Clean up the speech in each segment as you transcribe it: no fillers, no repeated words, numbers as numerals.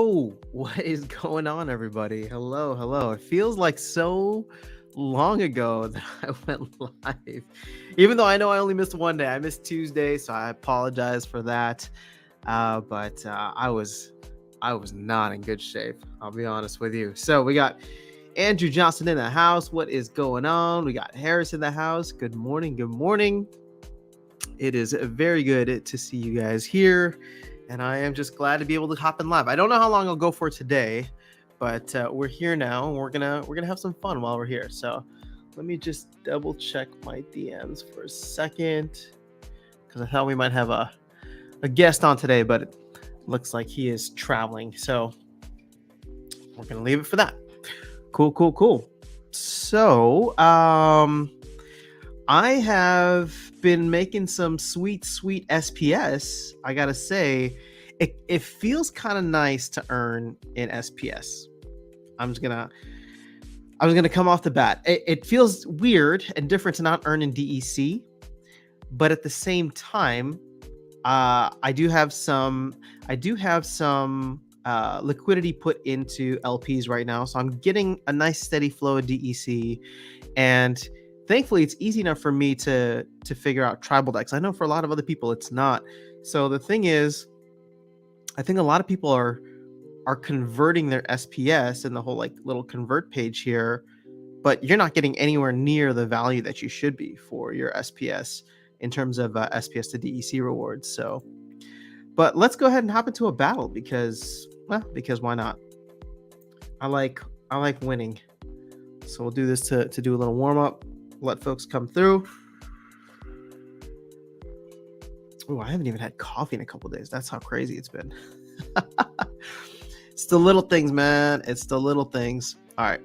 Yo, what is going on, everybody? Hello, hello. It feels like so long ago that I went live. Even though I know I only missed one day, I missed Tuesday, so I apologize for that. But I was not in good shape. I'll be honest with you. So we got Andrew Johnson in the house. What is going on? We got Harris in the house. Good morning. Good morning. It is very good to see you guys here, and I am just glad to be able to hop in live. I don't know how long I'll go for today, but we're here now, and we're gonna have some fun while we're here. So let me just double check my DMs for a second, because I thought we might have a guest on today, but it looks like he is traveling. So we're gonna leave it for that. Cool. So I have been making some sweet SPS. I gotta say, it feels kind of nice to earn in SPS. I'm just gonna come off the bat. It feels weird and different to not earn in DEC, but at the same time, I do have some liquidity put into LPs right now, so I'm getting a nice steady flow of DEC, and thankfully, it's easy enough for me to figure out Tribaldex. I know for a lot of other people, it's not. So the thing is, I think a lot of people are converting their SPS in the whole like little convert page here, but you're not getting anywhere near the value that you should be for your SPS in terms of SPS to DEC rewards. So, but let's go ahead and hop into a battle because why not? I like winning. So we'll do this to do a little warm up. Let folks come through. Oh, I haven't even had coffee in a couple of days. That's how crazy it's been. It's the little things, man. It's the little things. All right.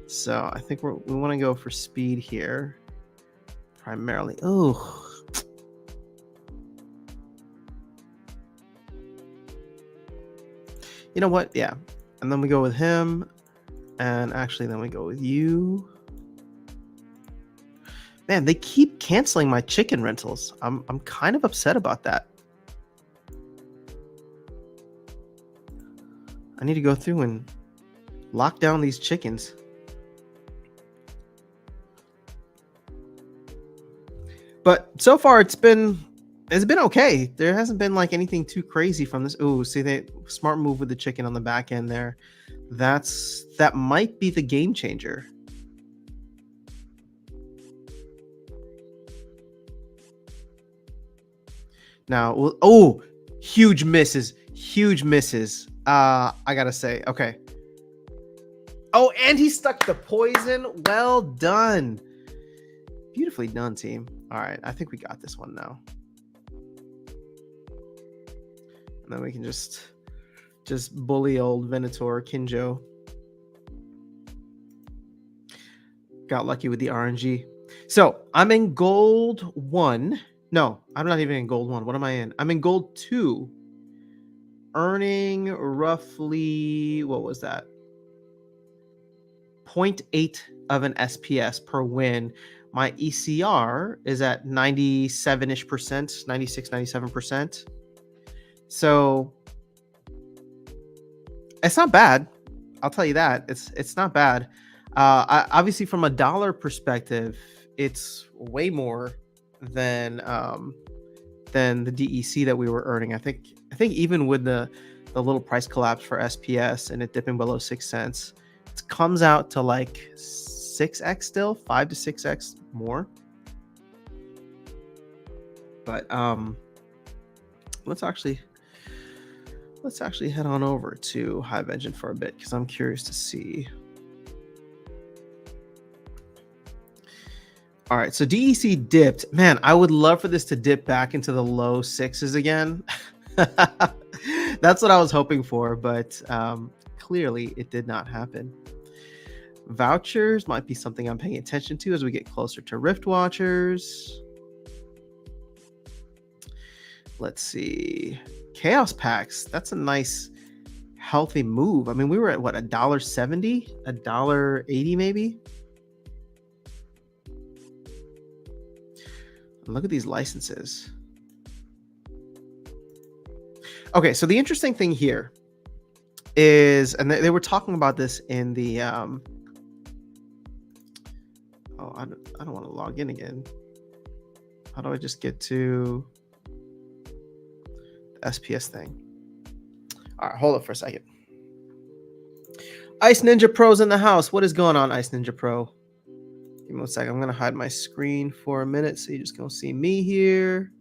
So I think we want to go for speed here. Primarily. Oh. You know what? Yeah. And then we go with him. And actually, then we go with you. Man, they keep canceling my chicken rentals. I'm kind of upset about that. I need to go through and lock down these chickens. But so far it's been okay. There hasn't been like anything too crazy from this. Ooh, see, they smart move with the chicken on the back end there. That might be the game changer. Now, huge misses. I gotta say, okay. Oh, and he stuck the poison. Well done. Beautifully done, team. All right, I think we got this one now. And then we can just bully old Venator Kinjo. Got lucky with the RNG. So I'm in gold 1. No, I'm not even in gold 1. What am I in? I'm in gold 2. Earning roughly, what was that? 0.8 of an SPS per win. My ECR is at 97-ish percent, 96, 97%. So it's not bad. I'll tell you that. It's not bad. Obviously, from a dollar perspective, it's way more than the DEC that we were earning. I think even with the little price collapse for SPS and it dipping below 6 cents, it comes out to like 6x still, 5 to 6x more. But let's actually head on over to Hive Engine for a bit because I'm curious to see. All right, so DEC dipped. Man, I would love for this to dip back into the low 6s again. That's what I was hoping for, but clearly it did not happen. Vouchers might be something I'm paying attention to as we get closer to Riftwatchers. Let's see. Chaos packs. That's a nice, healthy move. I mean, we were at what, $1.70? $1.80 maybe? Look at these licenses. Okay, so the interesting thing here is, and they were talking about this in the oh, I don't want to log in again. How do I just get to the SPS thing? All right, hold up for a second. Ice Ninja Pro's in the house. What is going on, Ice Ninja Pro? Give me 1 second. I'm gonna hide my screen for a minute, so you're just gonna see me here.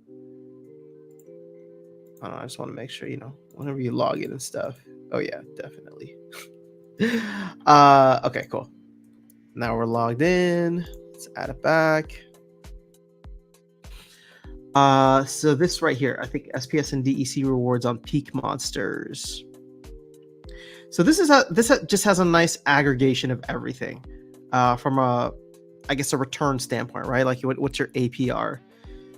I just want to make sure, whenever you log in and stuff. Oh yeah, definitely. Okay, cool. Now we're logged in. Let's add it back. So this right here, I think SPS and DEC rewards on peak monsters. So this just has a nice aggregation of everything, from a return standpoint, right? Like what's your APR?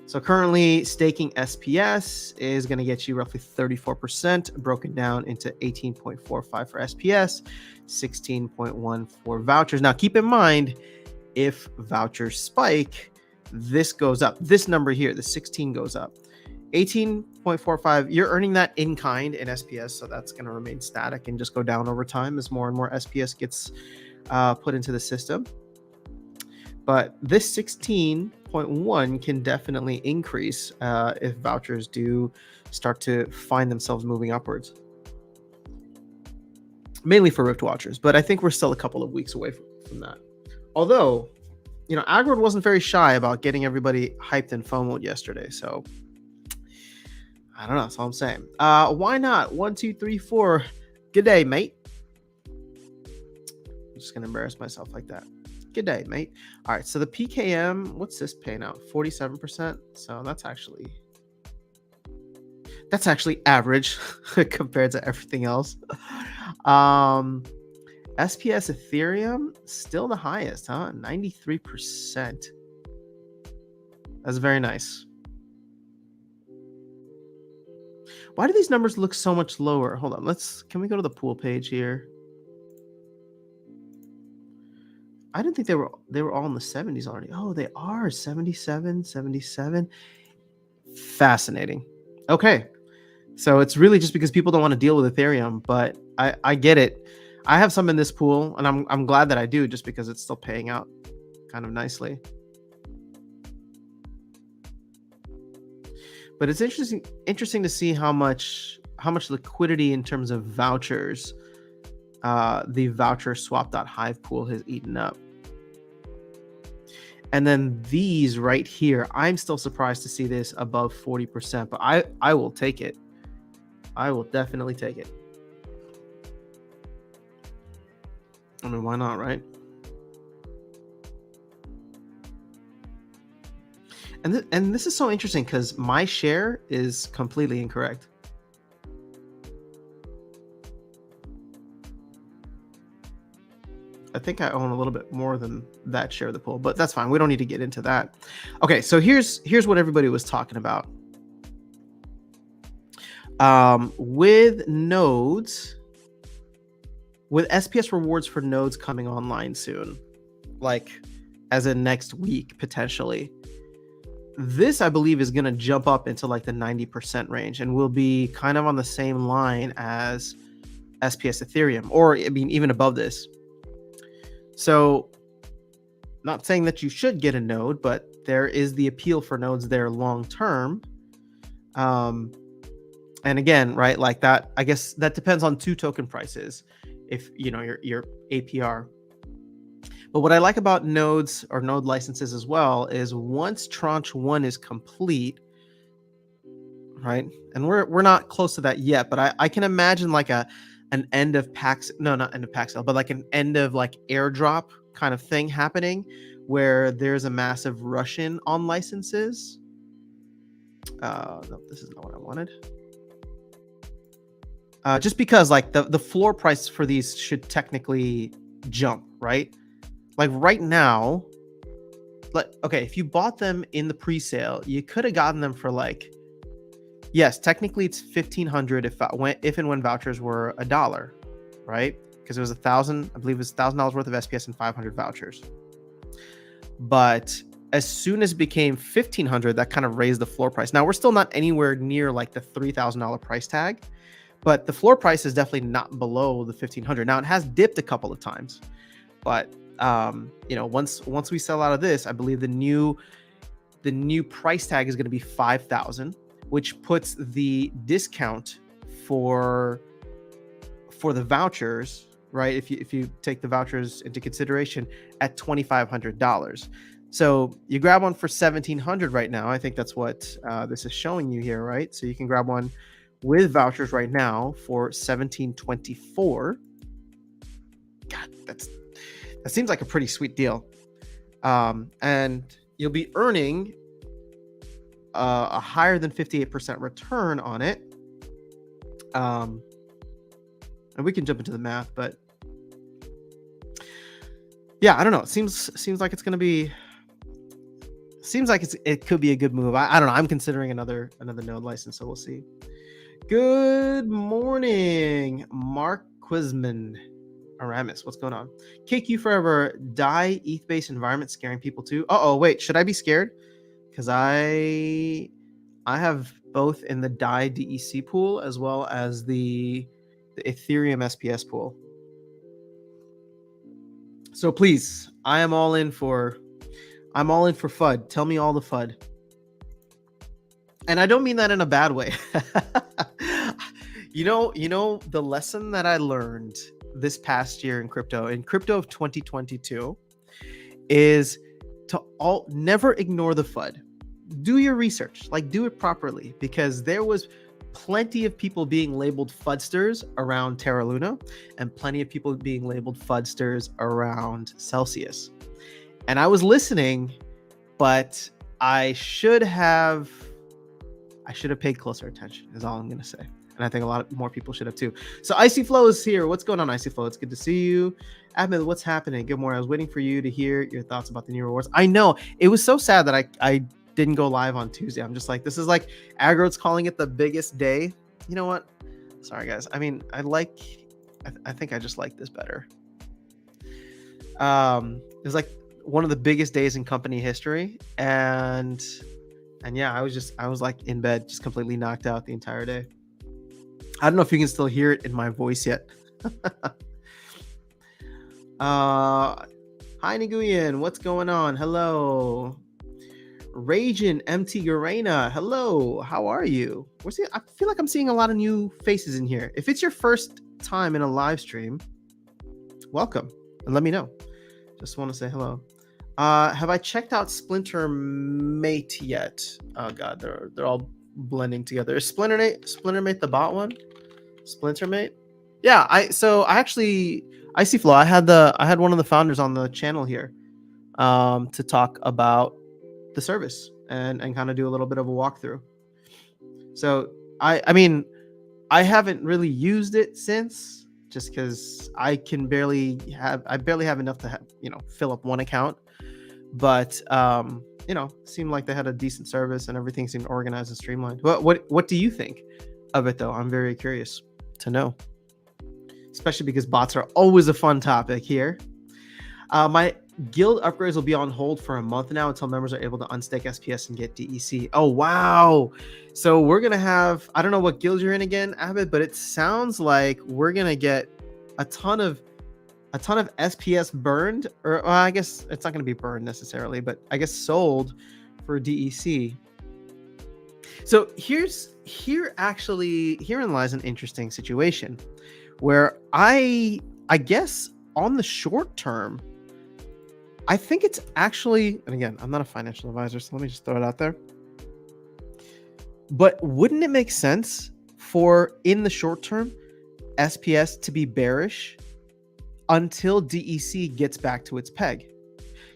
So currently staking SPS is going to get you roughly 34%, broken down into 18.45 for SPS, 16.1 for vouchers. Now keep in mind, if vouchers spike, this goes up. This number here, the 16 goes up. 18.45, you're earning that in kind in SPS, so that's going to remain static and just go down over time as more and more SPS gets put into the system. But this 16.1 can definitely increase if vouchers do start to find themselves moving upwards. Mainly for Riftwatchers, but I think we're still a couple of weeks away from that. Although, Agrid wasn't very shy about getting everybody hyped and FOMO'd yesterday, so I don't know. That's all I'm saying. Why not? 1, 2, 3, 4. Good day, mate. I'm just gonna embarrass myself like that. Good day, mate. All right. So the PKM, what's this paying out? 47%. So that's actually average compared to everything else. SPS Ethereum still the highest, huh? 93%. That's very nice. Why do these numbers look so much lower? Hold on. Can we go to the pool page here? I didn't think they were all in the 70s already. Oh, they are 77. Fascinating. Okay. So it's really just because people don't want to deal with Ethereum, but I get it. I have some in this pool, and I'm glad that I do, just because it's still paying out kind of nicely. But it's interesting to see how much liquidity in terms of vouchers the voucher swap.hive pool has eaten up. And then these right here, I'm still surprised to see this above 40%, but I will take it. I will definitely take it. I mean, why not, right? And this is so interesting because my share is completely incorrect. I think I own a little bit more than that share of the pool, but that's fine. We don't need to get into that. Okay, so here's what everybody was talking about. With nodes, with SPS rewards for nodes coming online soon, like as in next week potentially, this I believe is going to jump up into like the 90% range and will be kind of on the same line as SPS Ethereum, or I mean even above this. So not saying that you should get a node, but there is the appeal for nodes there long term. And again, right, like that, I guess that depends on 2 token prices, if your APR. But what I like about nodes or node licenses as well is once tranche 1 is complete, right? And we're not close to that yet, but I can imagine like an end of packs, no, not end of pack sale, but like an end of like airdrop kind of thing happening where there's a massive rush in on licenses. No, this is not what I wanted. Just because like the floor price for these should technically jump, right? Like right now, okay, if you bought them in the pre-sale, you could have gotten them for like, yes, technically it's $1,500 if and when vouchers were $1, right? Because it was $1,000, I believe it was $1,000 worth of SPS and 500 vouchers. But as soon as it became $1,500, that kind of raised the floor price. Now we're still not anywhere near like the $3,000 price tag, but the floor price is definitely not below the 1,500. Now it has dipped a couple of times, but once we sell out of this, I believe the new price tag is going to be 5,000, which puts the discount for the vouchers, right? If you take the vouchers into consideration, at $2,500. So you grab one for 1,700 right now. I think that's what this is showing you here, right? So you can grab one with vouchers right now for 1,724. God, that seems like a pretty sweet deal. And you'll be earning a higher than 58% return on it. And we can jump into the math, but yeah, I don't know. It seems like it's going to be. Seems like it could be a good move. I don't know. I'm considering another node license, so we'll see. Good morning, Mark Quizman. Aramis, what's going on? KQ forever. Die ETH-based environment scaring people too. Wait, should I be scared? Because I have both in the DAI DEC pool as well as the Ethereum SPS pool. So please, I'm all in for FUD. Tell me all the FUD. And I don't mean that in a bad way. You know the lesson that I learned this past year in crypto of 2022 is to never ignore the FUD. Do your research, do it properly, because there was plenty of people being labeled FUDsters around Terra Luna and plenty of people being labeled FUDsters around Celsius. And I was listening, but I should have paid closer attention, is all I'm going to say. And I think a lot more people should have too. So Icy Flow is here. What's going on, Icy Flow? It's good to see you. Ahmed, what's happening? Good morning. I was waiting for you to hear your thoughts about the new rewards. I know. It was so sad that I didn't go live on Tuesday. I'm just like, this is like Aggrod's calling it the biggest day. You know what? Sorry, guys. I mean, I think I just like this better. It was like one of the biggest days in company history. And yeah, I was like in bed, just completely knocked out the entire day. I don't know if you can still hear it in my voice yet. Hi, Nguyen. What's going on? Hello. Ragin MT Garena. Hello. How are you? I feel like I'm seeing a lot of new faces in here. If it's your first time in a live stream, welcome and let me know. Just want to say hello. Have I checked out Splintermate yet? Oh god, they're all blending together. Is Splintermate the bot one? Splintermate? Yeah, I see Flo. I had one of the founders on the channel here to talk about the service and kind of do a little bit of a walkthrough. So I mean I haven't really used it since, just because I barely have enough to fill up one account. But seemed like they had a decent service and everything seemed organized and streamlined. What do you think of it though? I'm very curious to know, especially because bots are always a fun topic here. My guild upgrades will be on hold for a month now until members are able to unstake SPS and get DEC. Oh wow! So we're gonna have, I don't know what guild you're in again, Abed, but it sounds like we're gonna get a ton of SPS burned, or well, I guess it's not going to be burned necessarily, but I guess sold for DEC. So herein lies an interesting situation where I guess on the short term, I think it's actually, and again, I'm not a financial advisor, so let me just throw it out there. But wouldn't it make sense for, in the short term, SPS to be bearish until DEC gets back to its peg?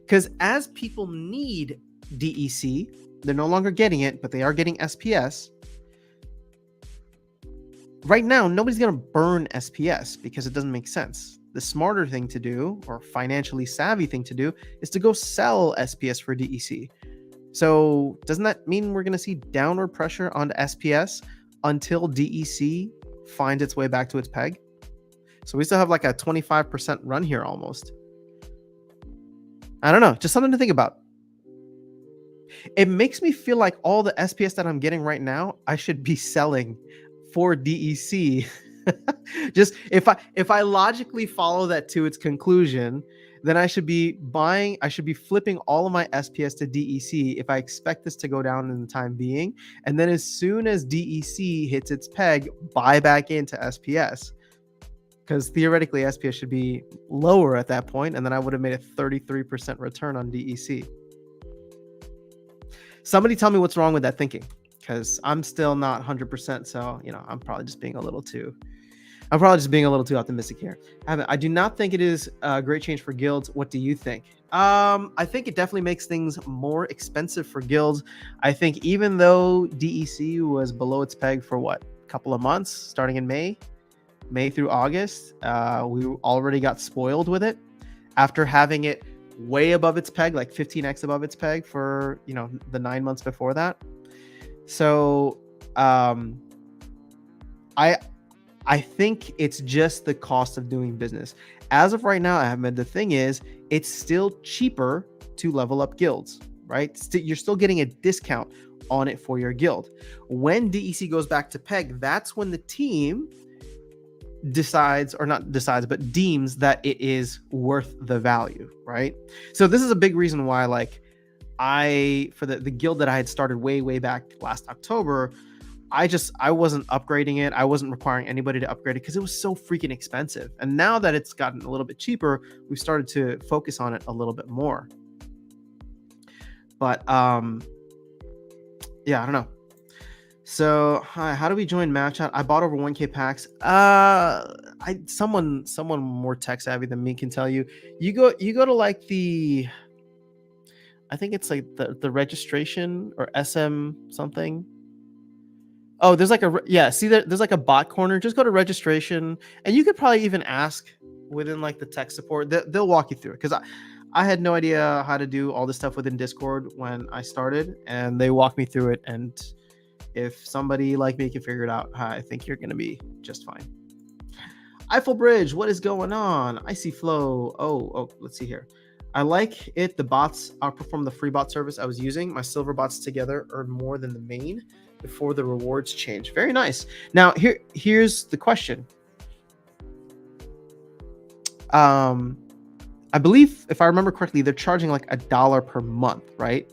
Because as people need DEC, they're no longer getting it, but they are getting SPS. Right now, nobody's going to burn SPS because it doesn't make sense. The smarter thing to do, or financially savvy thing to do, is to go sell SPS for DEC. So doesn't that mean we're going to see downward pressure on SPS until DEC finds its way back to its peg? So we still have like a 25% run here almost. I don't know, just something to think about. It makes me feel like all the SPS that I'm getting right now, I should be selling for DEC. Just if I logically follow that to its conclusion, then I should be flipping all of my SPS to DEC if I expect this to go down in the time being. And then as soon as DEC hits its peg, buy back into SPS. Because theoretically, SPS should be lower at that point, and then I would have made a 33% return on DEC. Somebody tell me what's wrong with that thinking, because I'm still not 100%. So, I'm probably just being a little too optimistic here. I do not think it is a great change for guilds. What do you think? I think it definitely makes things more expensive for guilds. I think even though DEC was below its peg for a couple of months, starting in May through August, we already got spoiled with it after having it way above its peg, like 15x above its peg for the 9 months before that. So I think it's just the cost of doing business. As of right now, Ahmed, the thing is, it's still cheaper to level up guilds, right? You're still getting a discount on it for your guild. When DEC goes back to peg, that's when the team deems that it is worth the value, right? So this is a big reason why, for the guild that I had started way back last October, I wasn't upgrading it. I wasn't requiring anybody to upgrade it because it was so freaking expensive. And now that it's gotten a little bit cheaper, we've started to focus on it a little bit more. But yeah, I don't know. So, hi, how do we join Match Chat? I bought over 1K packs. Someone more tech savvy than me can tell you. You go to the, I think it's the registration or SM something. Oh, there's there's a bot corner. Just go to registration, and you could probably even ask within the tech support. They'll walk you through it, because I had no idea how to do all this stuff within Discord when I started, and they walked me through it. And if somebody like me can figure it out, I think you're going to be just fine. Eiffel Bridge, what is going on? Icy Flow. Oh, let's see here. I like it. The bots outperform the free bot service I was using. My silver bots together earn more than the main before the rewards change. Very nice. Now, here's the question. I believe, if I remember correctly, they're charging $1 per month, right?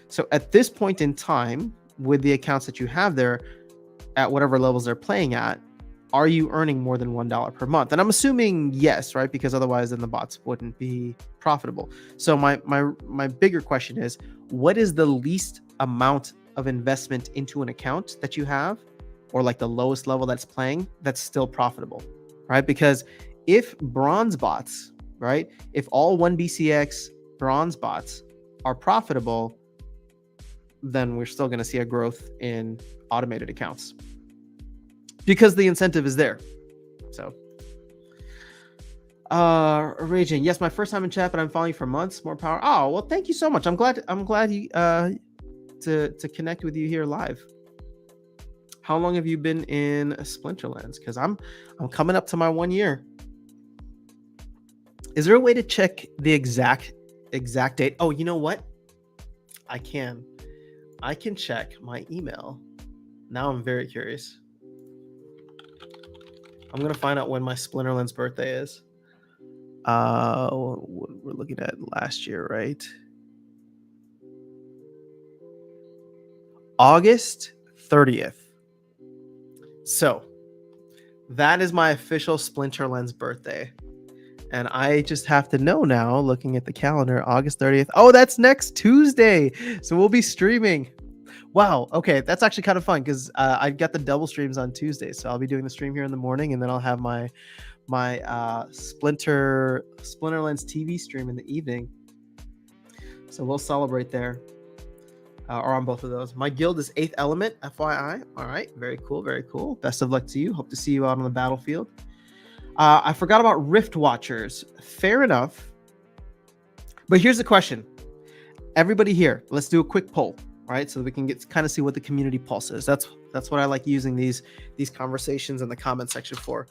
So at this point in time, with the accounts that you have there, at whatever levels they're playing at, are you earning more than $1 per month? And I'm assuming yes, right? Because otherwise then the bots wouldn't be profitable. So my bigger question is, what is the least amount of investment into an account that you have, or the lowest level that's playing, that's still profitable, right? Because if bronze bots, right, if all 1BCX bronze bots are profitable, then we're still going to see a growth in automated accounts because the incentive is there. So, Raging, yes, my first time in chat, but I'm following you for months. More power. Oh, well, thank you so much. I'm glad you to connect with you here live. How long have you been in Splinterlands? Because I'm coming up to my 1 year. Is there a way to check the exact date? Oh, you know what? I can check my email. Now I'm very curious. I'm gonna find out when my Splinterlands birthday is. We're looking at last year, right? August 30th. So that is my official Splinterlands birthday. And I just have to know now, looking at the calendar, August 30th. Oh, that's next Tuesday. So we'll be streaming. Wow. Okay. That's actually kind of fun because I got the double streams on Tuesday. So I'll be doing the stream here in the morning, and then I'll have my Splinterlands TV stream in the evening. So we'll celebrate there. Or on both of those. My guild is 8th Element, FYI. All right. Very cool. Very cool. Best of luck to you. Hope to see you out on the battlefield. I forgot about Riftwatchers. Fair enough. But here's the question. Everybody here, let's do a quick poll, right? So that we can kind of see what the community pulse is. That's what I like using these conversations in the comment section for.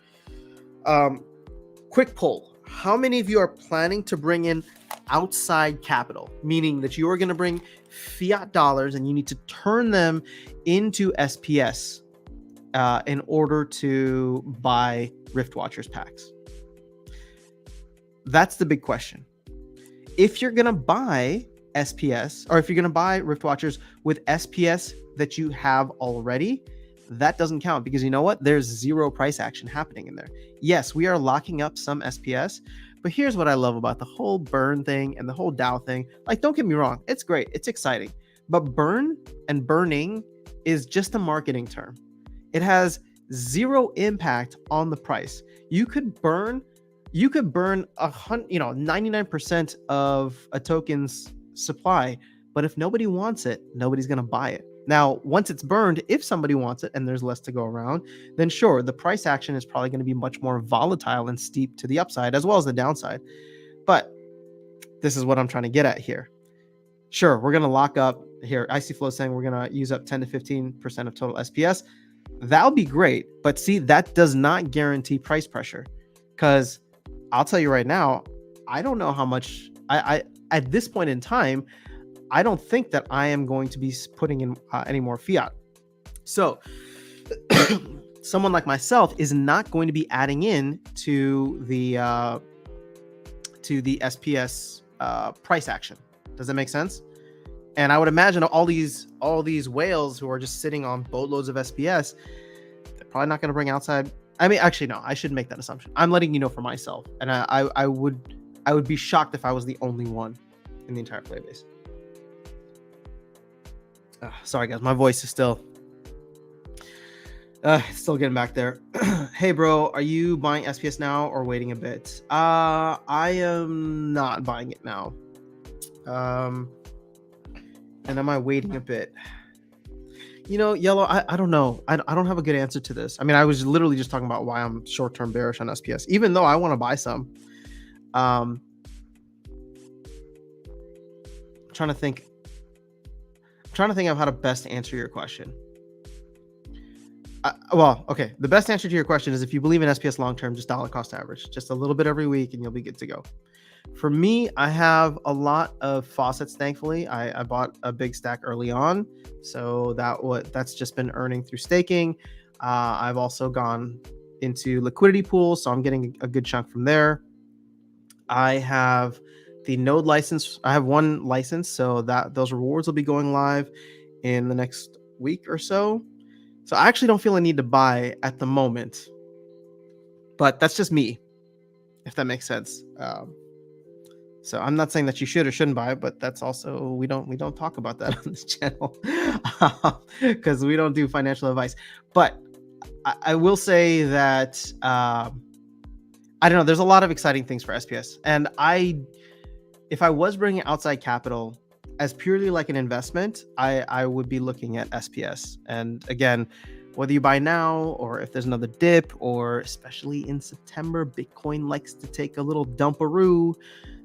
Quick poll. How many of you are planning to bring in outside capital, meaning that you are going to bring fiat dollars and you need to turn them into SPS in order to buy Riftwatchers packs? That's the big question. If you're gonna buy SPS, or if you're gonna buy Riftwatchers with SPS that you have already, that doesn't count, because you know what? There's zero price action happening in there. Yes, we are locking up some SPS, but here's what I love about the whole burn thing and the whole Dow thing. Like, don't get me wrong, it's great, it's exciting, but burn and burning is just a marketing term. It has zero impact on the price. You could burn 99% of a token's supply, but if nobody wants it, nobody's going to buy it. Now, once it's burned, if somebody wants it and there's less to go around, then sure, the price action is probably going to be much more volatile and steep to the upside as well as the downside. But this is what I'm trying to get at here. Sure, we're going to lock up here. Icy Flow saying we're going to use up 10 to 15% of total SPS. That'll be great. But see, that does not guarantee price pressure, because I'll tell you right now, I don't know how much I at this point in time, I don't think that I am going to be putting in any more fiat. So someone like myself is not going to be adding in to the SPS price action. Does that make sense? And I would imagine all these whales who are just sitting on boatloads of SPS, they're probably not going to bring outside. I mean, actually, no, I shouldn't make that assumption. I'm letting you know for myself, and I would be shocked if I was the only one in the entire player base. Sorry guys, my voice is still getting back there. Hey bro, are you buying SPS now or waiting a bit? I am not buying it now. And am I waiting a bit? You know, Yellow, I don't know. I don't have a good answer to this. I mean, I was literally just talking about why I'm short-term bearish on SPS, even though I want to buy some. I'm trying to think of how to best answer your question. Well, okay. The best answer to your question is, if you believe in SPS long-term, just dollar cost average, just a little bit every week and you'll be good to go. For me, I have a lot of faucets, thankfully. I bought a big stack early on, so that's just been earning through staking. I've also gone into liquidity pools, so I'm getting a good chunk from there. I have the node license. I have one license, so that those rewards will be going live in the next week or so. So I actually don't feel a need to buy at the moment, but that's just me, if that makes sense. So I'm not saying that you should or shouldn't buy it, but that's also, we don't talk about that on this channel because we don't do financial advice. But I will say that I don't know. There's a lot of exciting things for SPS, and if I was bringing outside capital as purely like an investment, I would be looking at SPS. And again, whether you buy now or if there's another dip, or especially in September, Bitcoin likes to take a little dumparoo.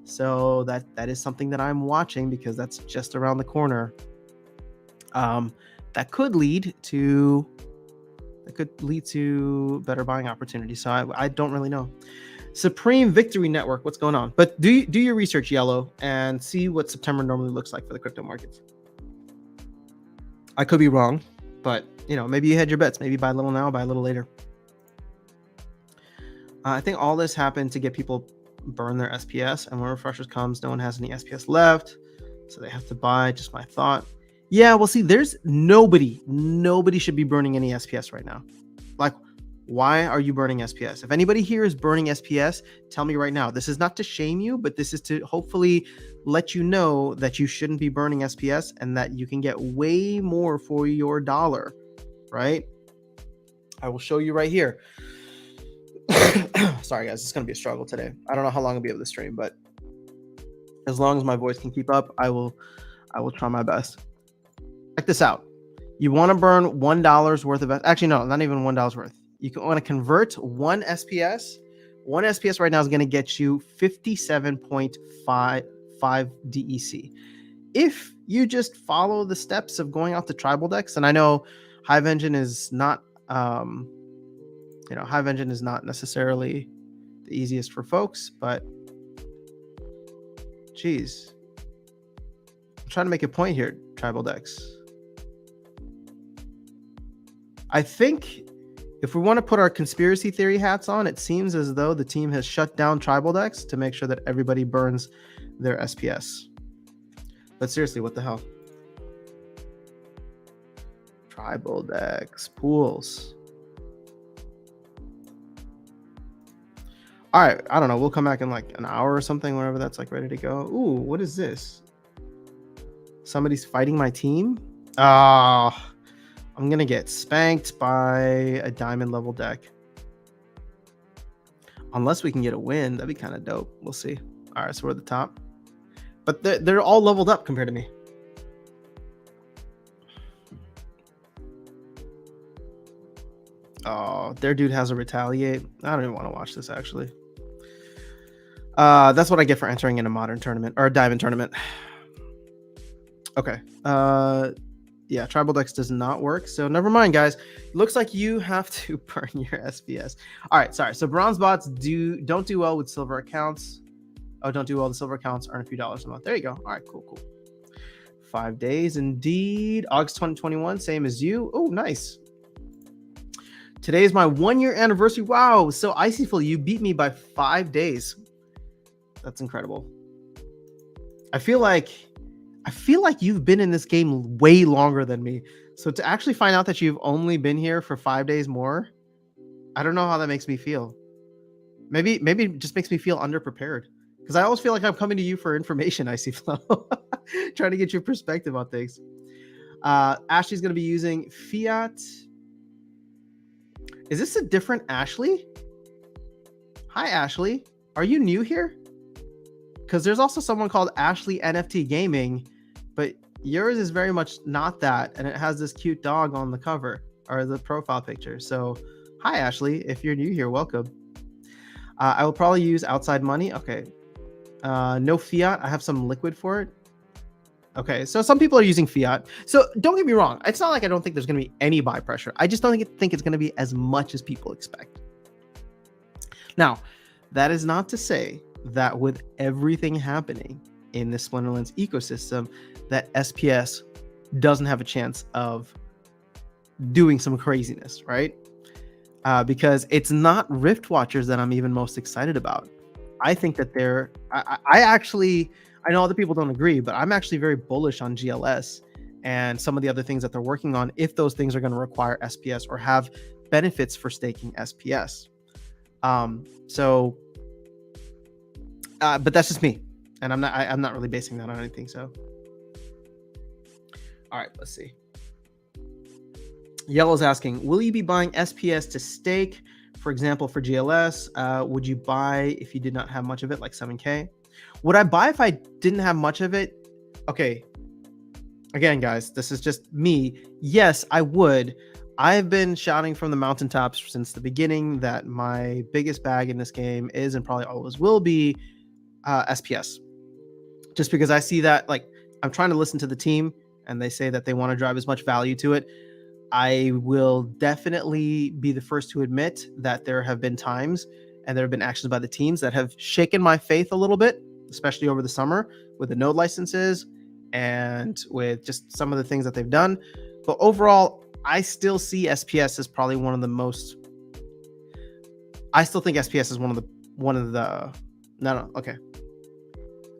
So that is something that I'm watching, because that's just around the corner. That could lead to better buying opportunities. So I don't really know. Supreme Victory Network, what's going on? But do your research, Yellow, and see what September normally looks like for the crypto markets. I could be wrong, but maybe you had your bets. Maybe buy a little now, buy a little later. I think all this happened to get people burn their SPS, and when Refreshers comes, no one has any SPS left, so they have to buy. Just my thought. Yeah, well, see, there's nobody should be burning any SPS right now. Like, why are you burning SPS? If anybody here is burning SPS, tell me right now. This is not to shame you, but this is to hopefully let you know that you shouldn't be burning SPS and that you can get way more for your dollar, right? I will show you right here. Sorry guys, it's gonna be a struggle today. I don't know how long I'll be able to stream, but as long as my voice can keep up, I will try my best. Check this out. You want to burn $1 worth of, actually no, not even $1 worth. You want to convert one SPS. One SPS right now is going to get you 57.55 DEC. If you just follow the steps of going out to Tribaldex, and I know Hive Engine is not Hive Engine is not necessarily the easiest for folks, but geez, I'm trying to make a point here, Tribaldex. I think If we want to put our conspiracy theory hats on, it seems as though the team has shut down Tribaldex to make sure that everybody burns their SPS. But seriously, what the hell? Tribaldex pools. All right, I don't know. We'll come back in like an hour or something, whenever that's like ready to go. Ooh, what is this? Somebody's fighting my team? Ah. I'm going to get spanked by a diamond level deck. Unless we can get a win. That'd be kind of dope. We'll see. All right, so we're at the top. But they're all leveled up compared to me. Oh, their dude has a retaliate. I don't even want to watch this, actually. That's what I get for entering in a modern tournament. Or a diamond tournament. Okay. Yeah, Tribaldex does not work, so never mind, guys. Looks like you have to burn your SPS. All right, sorry. So bronze bots don't do well with silver accounts. Oh, don't do well with silver accounts. Earn a few dollars a month. There you go. All right, cool. 5 days indeed. August 2021, same as you. Oh, nice. Today is my 1-year anniversary. Wow, so Icyful, you beat me by 5 days. That's incredible. I feel like you've been in this game way longer than me. So to actually find out that you've only been here for 5 days more, I don't know how that makes me feel. Maybe it just makes me feel underprepared. Because I always feel like I'm coming to you for information, Icyflow. Trying to get your perspective on things. Ashley's going to be using Fiat. Is this a different Ashley? Hi, Ashley. Are you new here? Because there's also someone called Ashley NFT Gaming, but yours is very much not that, and it has this cute dog on the cover or the profile picture. So, hi, Ashley. If you're new here, welcome. I will probably use outside money. Okay. No fiat. I have some liquid for it. Okay, so some people are using fiat. So don't get me wrong. It's not like I don't think there's going to be any buy pressure. I just don't think it's going to be as much as people expect. Now, that is not to say that with everything happening in the Splinterlands ecosystem, that SPS doesn't have a chance of doing some craziness, right? Because it's not Riftwatchers that I'm even most excited about. I think that I know other people don't agree, but I'm actually very bullish on GLS and some of the other things that they're working on, if those things are going to require SPS or have benefits for staking SPS. But that's just me, and I'm not really basing that on anything. So, all right, let's see. Yellow's asking, will you be buying SPS to stake? For example, for GLS, would you buy if you did not have much of it, like 7K? Would I buy if I didn't have much of it? Okay. Again, guys, this is just me. Yes, I would. I've been shouting from the mountaintops since the beginning that my biggest bag in this game is, and probably always will be, SPS. Just because I see that, like, I'm trying to listen to the team, and they say that they want to drive as much value to it. I will definitely be the first to admit that there have been times and there have been actions by the teams that have shaken my faith a little bit, especially over the summer with the node licenses and with just some of the things that they've done. But overall, I still see SPS as probably one of the most. I still think SPS is one of the. No, okay.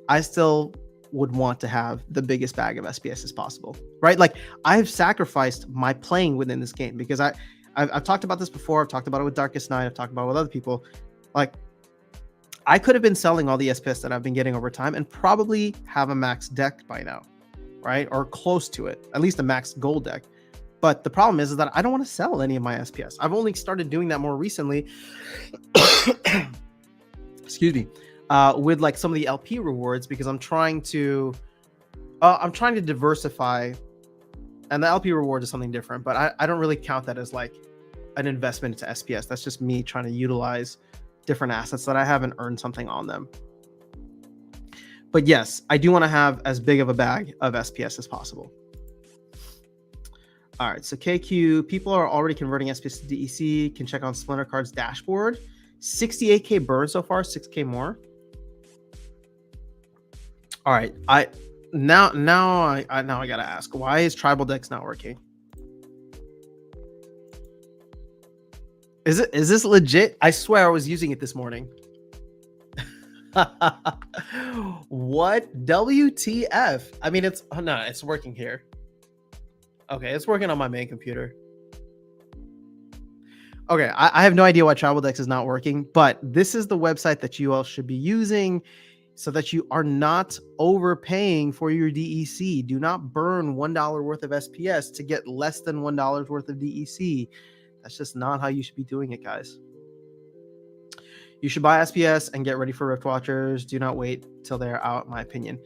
I still would want to have the biggest bag of SPS as possible, right? Like, I've sacrificed my playing within this game because I've talked about this before. I've talked about it with Darkest Night. I've talked about it with other people. Like, I could have been selling all the SPS that I've been getting over time and probably have a max deck by now, right? Or close to it, at least a max gold deck. But the problem is that I don't want to sell any of my SPS. I've only started doing that more recently. Excuse me. With like some of the LP rewards, because I'm trying to diversify, and the LP reward is something different, but I don't really count that as like an investment into SPS. That's just me trying to utilize different assets that I have and earn something on them. But yes, I do want to have as big of a bag of SPS as possible. All right, so KQ, people are already converting SPS to DEC. Can check on Splinter Card's dashboard. 68K burn so far, 6K more. All right, now I gotta ask, why is Tribaldex not working? Is this legit? I swear I was using it this morning. What? WTF? I mean, it's no, it's working here. Okay, it's working on my main computer. Okay, I have no idea why Tribaldex is not working, but this is the website that you all should be using so that you are not overpaying for your DEC. Do not burn $1 worth of SPS to get less than $1 worth of DEC. That's just not how you should be doing it, guys. You should buy SPS and get ready for Riftwatchers. Do not wait till they're out, in my opinion.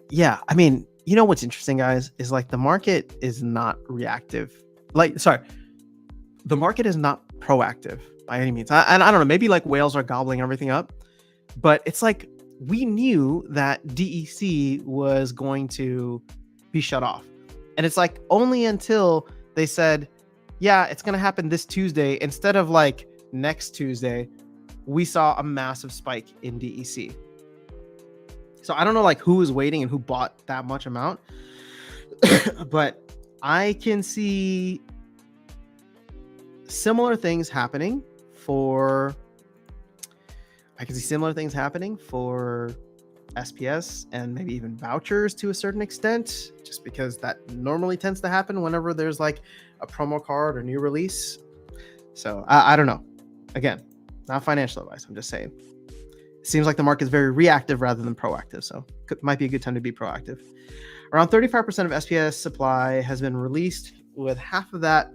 Yeah, I mean, you know what's interesting, guys, is like the market is not reactive. The market is not proactive by any means. And I don't know, maybe like whales are gobbling everything up, but it's like we knew that DEC was going to be shut off. And it's like only until they said, yeah, it's going to happen this Tuesday instead of like next Tuesday, we saw a massive spike in DEC. So I don't know like who was waiting and who bought that much amount, but I can see similar things happening for SPS and maybe even vouchers to a certain extent, just because that normally tends to happen whenever there's like a promo card or new release. So I don't know. Again, not financial advice. I'm just saying. It seems like the market is very reactive rather than proactive. So might be a good time to be proactive. Around 35% of SPS supply has been released, with half of that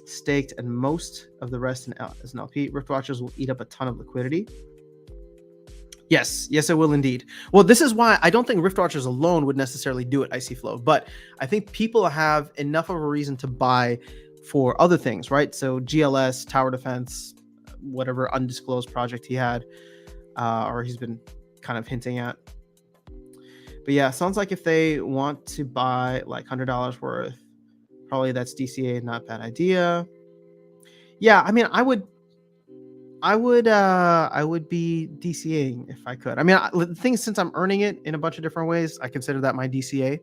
staked and most of the rest as an LP. Riftwatchers will eat up a ton of liquidity. Yes, it will indeed. Well, this is why I don't think Riftwatchers alone would necessarily do it, Icy Flow, but I think people have enough of a reason to buy for other things, right? So GLS, Tower Defense, whatever undisclosed project he had, or he's been kind of hinting at. But yeah, sounds like if they want to buy like $100 worth, probably that's DCA, not a bad idea. Yeah, I mean, I would be DCAing if I could. I mean, the thing is, since I'm earning it in a bunch of different ways, I consider that my DCA.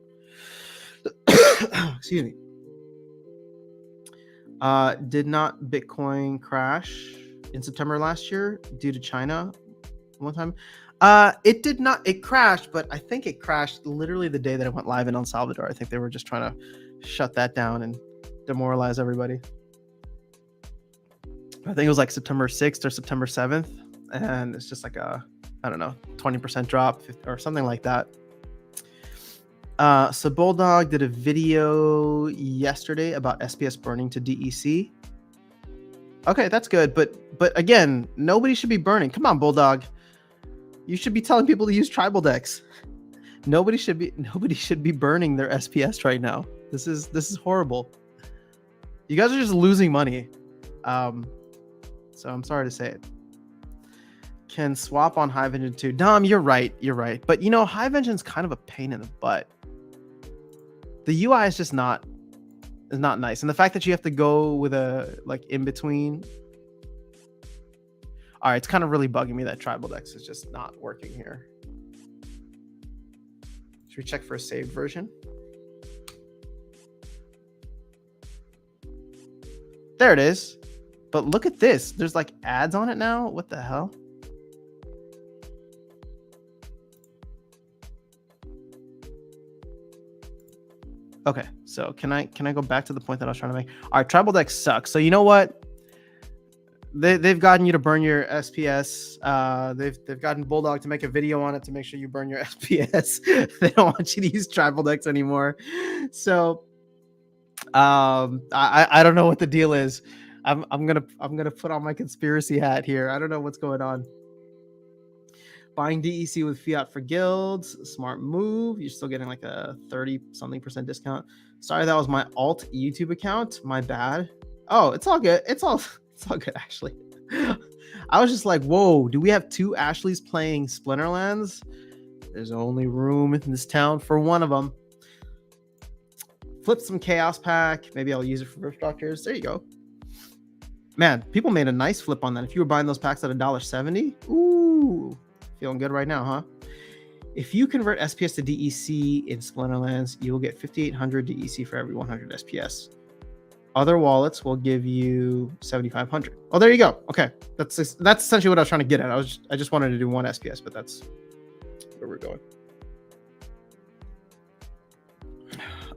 Excuse me. Did not Bitcoin crash in September last year due to China one time? It did not. It crashed, but I think it crashed literally the day that it went live in El Salvador. I think they were just trying to shut that down and demoralize everybody. I think it was like September 6th or September 7th. And it's just like a, I don't know, 20% drop or something like that. So Bulldog did a video yesterday about SPS burning to DEC. Okay, that's good. But again, nobody should be burning. Come on, Bulldog. You should be telling people to use Tribaldex. Nobody should be burning their SPS right now. This is horrible. You guys are just losing money. So I'm sorry to say it. Can swap on Hive Engine too. Dom, you're right. But you know, Hive Engine's kind of a pain in the butt. The UI is just not nice. And the fact that you have to go with a like in between. All right, it's kind of really bugging me that Tribaldex is just not working here. Should we check for a saved version? There it is. But look at this. There's like ads on it now. What the hell? Okay, so can I go back to the point that I was trying to make? All right, Tribaldex sucks. So you know what? They've gotten you to burn your SPS. They've gotten Bulldog to make a video on it to make sure you burn your SPS. They don't want you to use Tribaldex anymore. So I don't know what the deal is. I'm gonna put on my conspiracy hat here. I don't know what's going on. Buying DEC with fiat for guilds, smart move. You're still getting like a 30-something% discount. Sorry, that was my alt YouTube account. My bad. Oh, it's all good. It's all good, Ashley. I was just like, whoa, do we have two Ashleys playing Splinterlands? There's only room in this town for one of them. Flip some Chaos Pack. Maybe I'll use it for Riftwatchers. There you go. Man, people made a nice flip on that. If you were buying those packs at $1.70, ooh, feeling good right now, huh? If you convert SPS to DEC in Splinterlands, you will get 5,800 DEC for every 100 SPS. Other wallets will give you 7,500. Oh, there you go. Okay, that's essentially what I was trying to get at. I just wanted to do one SPS, but that's where we're going.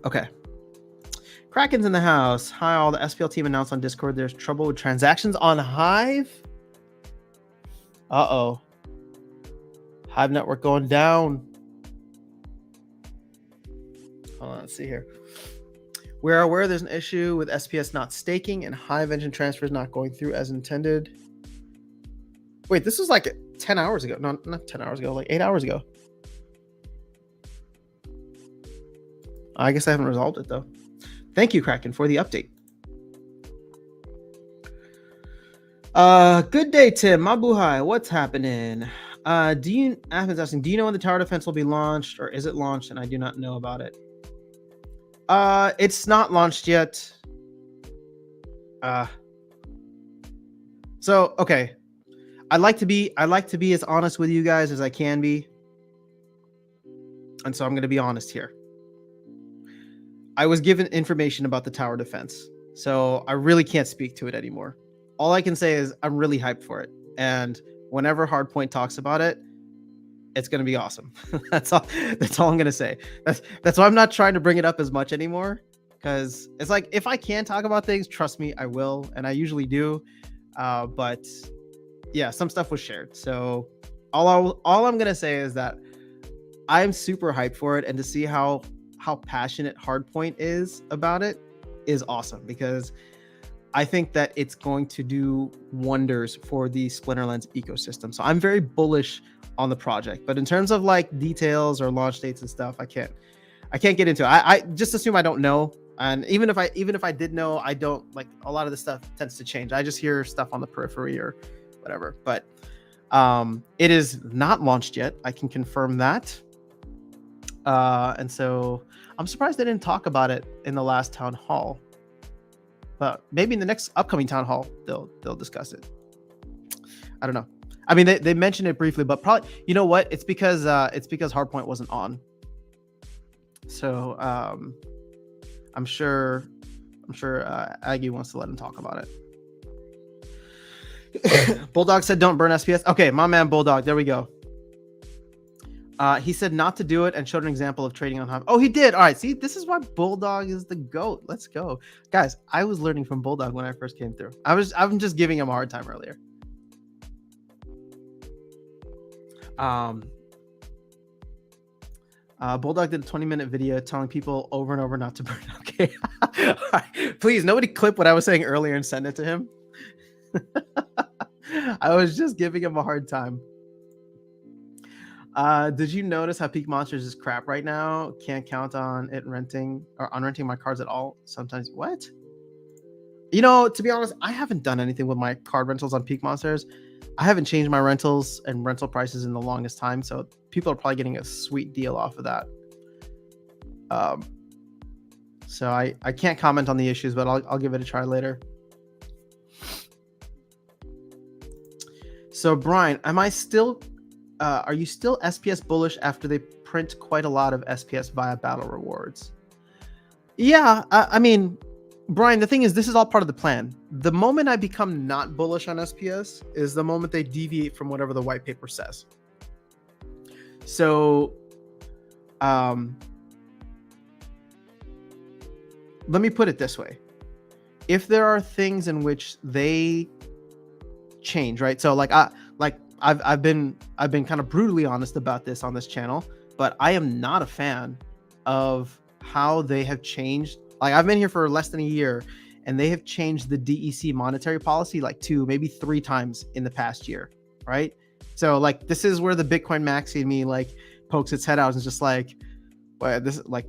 Okay. Kraken's in the house. Hi, all. The SPL team announced on Discord there's trouble with transactions on Hive. Uh-oh. Hive network going down. Hold on, let's see here. We're aware there's an issue with SPS not staking and Hive engine transfers not going through as intended. Wait, this was like 10 hours ago. No, not 10 hours ago, like 8 hours ago. I guess I haven't resolved it though. Thank you, Kraken, for the update. Good day, Tim. Mabuhay, what's happening? Ahmed's asking, do you know when the tower defense will be launched, or is it launched and I do not know about it? It's not launched yet. So okay. I like to be as honest with you guys as I can be. And so I'm going to be honest here. I was given information about the tower defense, so I really can't speak to it anymore. All I can say is I'm really hyped for it. And whenever Hardpoint talks about it, it's going to be awesome. That's all I'm going to say. That's why I'm not trying to bring it up as much anymore, because it's like, if I can talk about things, trust me, I will. And I usually do. But yeah, some stuff was shared. So all I'm going to say is that I'm super hyped for it, and to see how passionate Hardpoint is about it is awesome, because I think that it's going to do wonders for the Splinterlands ecosystem. So I'm very bullish on the project, but in terms of like details or launch dates and stuff, I can't get into it. I just assume I don't know. And even if I did know, I don't, like, a lot of the stuff tends to change. I just hear stuff on the periphery or whatever, but it is not launched yet. I can confirm that. And so I'm surprised they didn't talk about it in the last town hall, but maybe in the next upcoming town hall, they'll discuss it. I don't know. I mean, they mentioned it briefly, but probably, you know what? It's because Hardpoint wasn't on. So, I'm sure Aggie wants to let him talk about it. Bulldog said, don't burn SPS. Okay. My man, Bulldog. There we go. He said not to do it and showed an example of trading on Hive. Oh, he did. All right. See, this is why Bulldog is the GOAT. Let's go. Guys, I was learning from Bulldog when I first came through. I'm just giving him a hard time earlier. Bulldog did a 20-minute video telling people over and over not to burn. Okay. All right. Please, nobody clip what I was saying earlier and send it to him. I was just giving him a hard time. Did you notice how Peak Monsters is crap right now? Can't count on it renting my cards at all. Sometimes. What? You know, to be honest, I haven't done anything with my card rentals on Peak Monsters. I haven't changed my rentals and rental prices in the longest time, so people are probably getting a sweet deal off of that. So I can't comment on the issues, but I'll give it a try later. So Brian, are you still SPS bullish after they print quite a lot of SPS via battle rewards? Yeah, I mean, Brian, the thing is, this is all part of the plan. The moment I become not bullish on SPS is the moment they deviate from whatever the white paper says. So, let me put it this way. If there are things in which they change, right? So I've been kind of brutally honest about this on this channel, but I am not a fan of how they have changed. Like, I've been here for less than a year, and they have changed the DEC monetary policy like 2, maybe 3 times in the past year, right? So like, this is where the Bitcoin maxi in me like pokes its head out and is just like, well, this is like,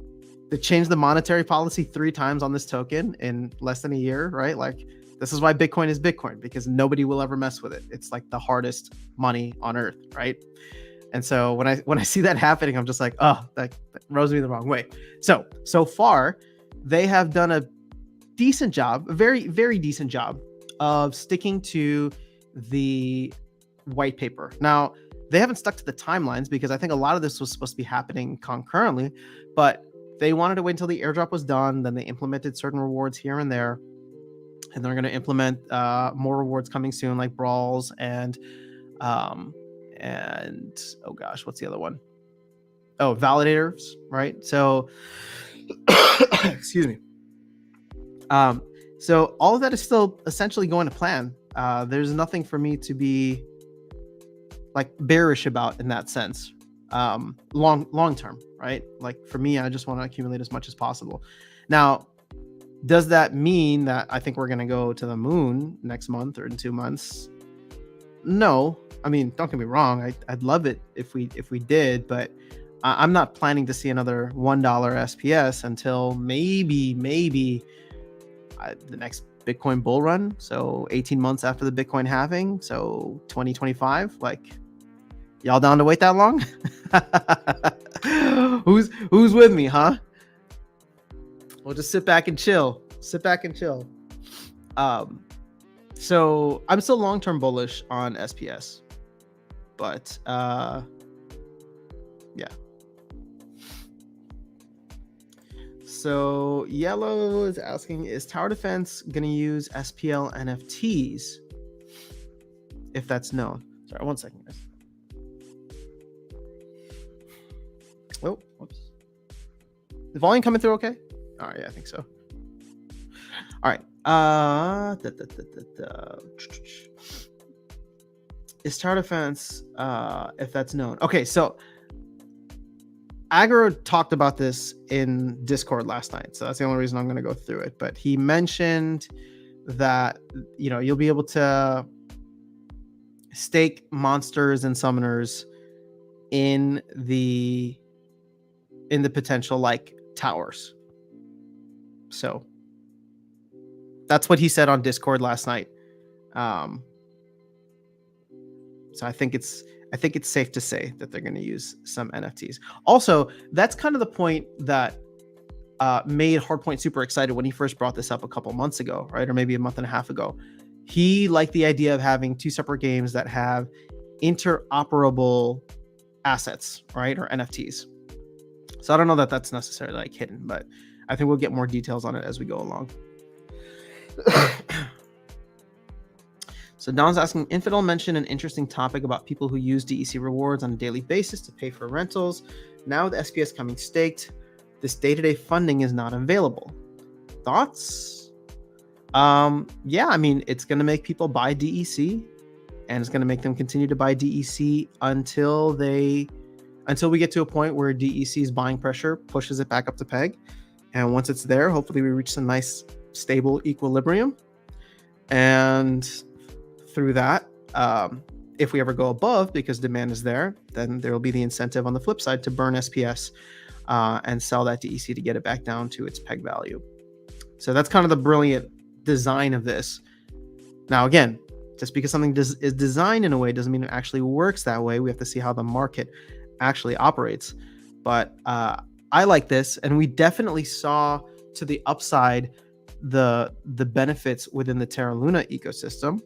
they changed the monetary policy 3 times on this token in less than a year, right? Like, this is why Bitcoin is Bitcoin, because nobody will ever mess with it. It's like the hardest money on earth, right? And so when I see that happening, I'm just like, oh, that rubs me the wrong way. So far, they have done a decent job, a very, very decent job of sticking to the white paper. Now, they haven't stuck to the timelines because I think a lot of this was supposed to be happening concurrently, but they wanted to wait until the airdrop was done. Then they implemented certain rewards here and there. and they're going to implement more rewards coming soon, like brawls and oh gosh, what's the other one? Oh, validators, right? So excuse me. So all of that is still essentially going to plan. There's nothing for me to be like bearish about in that sense. Long term, right? Like for me, I just want to accumulate as much as possible. Now, does that mean that I think we're going to go to the moon next month or in 2 months? No. I mean, don't get me wrong. I'd love it if we did, but I'm not planning to see another $1 SPS until maybe the next Bitcoin bull run. So 18 months after the Bitcoin halving. So 2025. Like, y'all down to wait that long? Who's with me, huh? We'll just sit back and chill. So I'm still long-term bullish on SPS, but yeah. So Yellow is asking, is Tower Defense going to use SPL NFTs? If that's known. Sorry, 1 second, guys. Oh, whoops. The volume coming through okay? All right, yeah, I think so. All right. Is Tower Defense, if that's known? Okay, so Agro talked about this in Discord last night, so that's the only reason I'm going to go through it. But he mentioned that, you know, you'll be able to stake monsters and summoners in the potential like towers. So that's what he said on Discord last night. So I think it's safe to say that they're going to use some NFTs. Also, that's kind of the point that made Hardpoint super excited when he first brought this up a couple months ago, right? Or maybe a month and a half ago. He liked the idea of having two separate games that have interoperable assets, right? Or NFTs. So I don't know that that's necessarily like hidden, but I think we'll get more details on it as we go along. So Don's asking, Infidel mentioned an interesting topic about people who use DEC rewards on a daily basis to pay for rentals. Now with SPS coming staked, this day-to-day funding is not available. Thoughts? Yeah, I mean, it's going to make people buy DEC, and it's going to make them continue to buy DEC until we get to a point where DEC's buying pressure pushes it back up to peg. And once it's there, hopefully we reach some nice stable equilibrium. And through that, if we ever go above because demand is there, then there will be the incentive on the flip side to burn SPS and sell that DEC to get it back down to its peg value. So that's kind of the brilliant design of this. Now, again, just because something is designed in a way doesn't mean it actually works that way. We have to see how the market actually operates. But I like this, and we definitely saw to the upside the benefits within the Terra Luna ecosystem.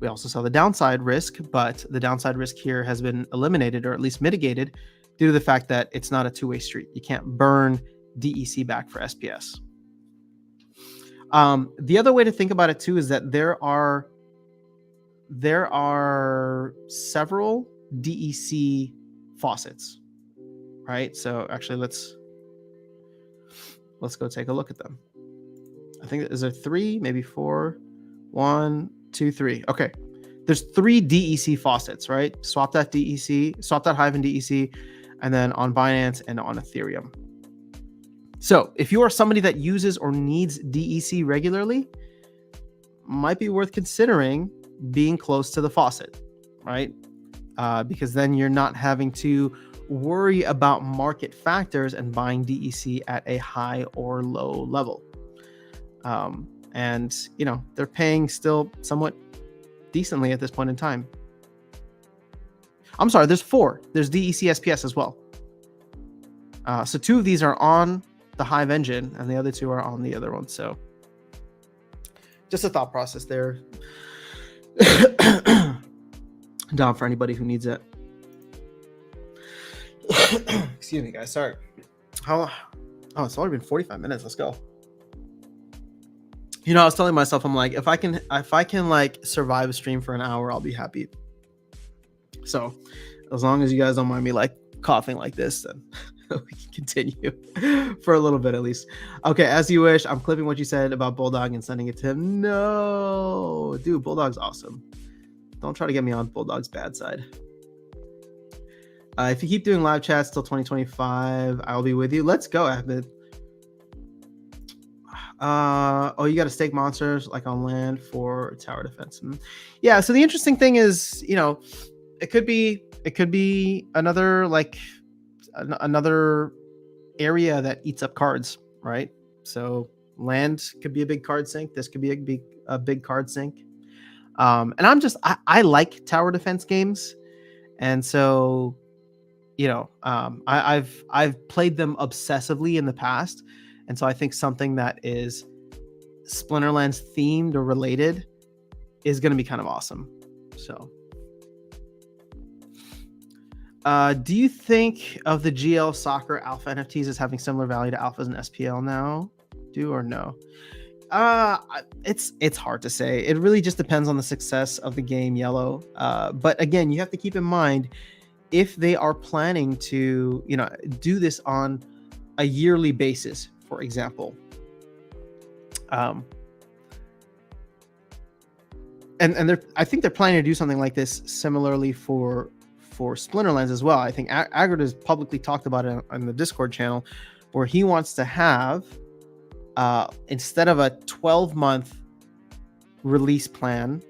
We also saw the downside risk, but the downside risk here has been eliminated or at least mitigated due to the fact that it's not a two-way street. You can't burn DEC back for SPS. The other way to think about it too is that there are several DEC faucets, right? So actually, let's go take a look at them. I think is there 3, maybe 4. 1, 2, 3. Okay, there's 3 DEC faucets, right? Swap that Hive in DEC, and then on Binance and on Ethereum. So if you are somebody that uses or needs DEC regularly, might be worth considering being close to the faucet, right? Because then you're not having to worry about market factors and buying DEC at a high or low level. And, you know, they're paying still somewhat decently at this point in time. I'm sorry, there's 4. There's DEC SPS as well. So 2 of these are on the Hive engine, and the other 2 are on the other one. So just a thought process there. Down for anybody who needs it. Excuse me, guys. Sorry. Oh, it's already been 45 minutes. Let's go. I was telling myself, I'm like, if I can like survive a stream for an hour, I'll be happy. So as long as you guys don't mind me like coughing like this, then we can continue for a little bit at least. Okay, as you wish. I'm clipping what you said about Bulldog and sending it to him. No, dude, Bulldog's awesome. Don't try to get me on Bulldog's bad side. If you keep doing live chats till 2025, I'll be with you. Let's go, Ahmed. Oh, you got to stake monsters like on land for tower defense. Yeah. So the interesting thing is, it could be another another area that eats up cards, right? So land could be a big card sink. This could be a big card sink. And I like tower defense games, and so I've played them obsessively in the past, and so I think something that is Splinterlands themed or related is going to be kind of awesome. So, do you think of the GL Soccer Alpha NFTs as having similar value to Alphas and SPL now? Do or no? It's hard to say. It really just depends on the success of the game Yellow. But again, you have to keep in mind if they are planning to, do this on a yearly basis, for example. And I think they're planning to do something like this similarly for Splinterlands as well. I think Agrid has publicly talked about it on the Discord channel, where he wants to have instead of a 12-month release plan,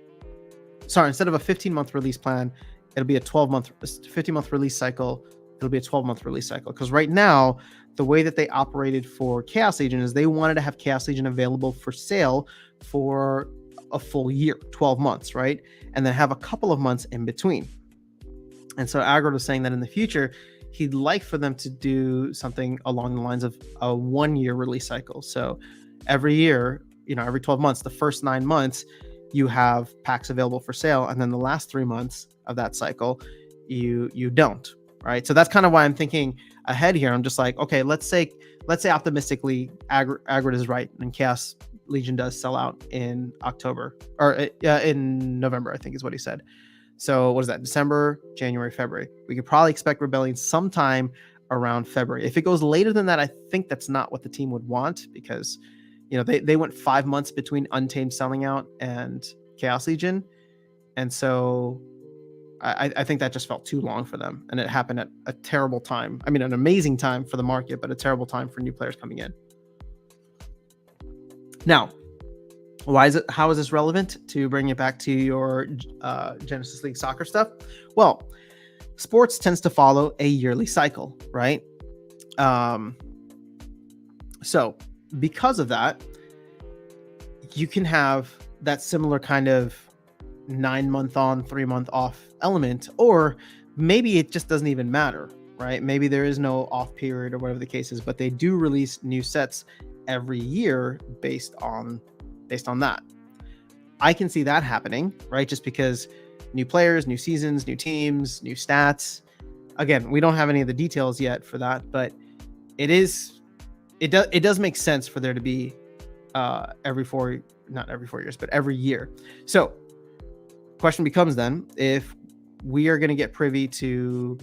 instead of a 15-month release plan, it'll be a 15-month release cycle. It'll be a 12-month release cycle. Because right now, the way that they operated for Chaos Legion is they wanted to have Chaos Legion available for sale for a full year, 12 months, right? And then have a couple of months in between. And so Agrid was saying that in the future, he'd like for them to do something along the lines of a 1-year release cycle. So every year, every 12 months, the first 9 months, you have packs available for sale. And then the last 3 months of that cycle, you don't, right? So that's kind of why I'm thinking ahead here. I'm just like, okay, let's say optimistically, Agrid is right, and Chaos Legion does sell out in October, or in November, I think is what he said. So what is that? December, January, February. We could probably expect Rebellion sometime around February. If it goes later than that, I think that's not what the team would want, because they went 5 months between Untamed selling out and Chaos Legion, and so I think that just felt too long for them, and it happened at a terrible time. I mean, an amazing time for the market, but a terrible time for new players coming in. Now, how is this relevant to bring it back to your Genesis League soccer stuff? Well, sports tends to follow a yearly cycle, right? So because of that, you can have that similar kind of 9-month on, 3-month off element, or maybe it just doesn't even matter, right? Maybe there is no off period or whatever the case is, but they do release new sets every year based on that. I can see that happening, right? Just because new players, new seasons, new teams, new stats. Again, we don't have any of the details yet for that, but it does make sense for there to be every 4 years, but every year. So question becomes then, if we are going to get privy to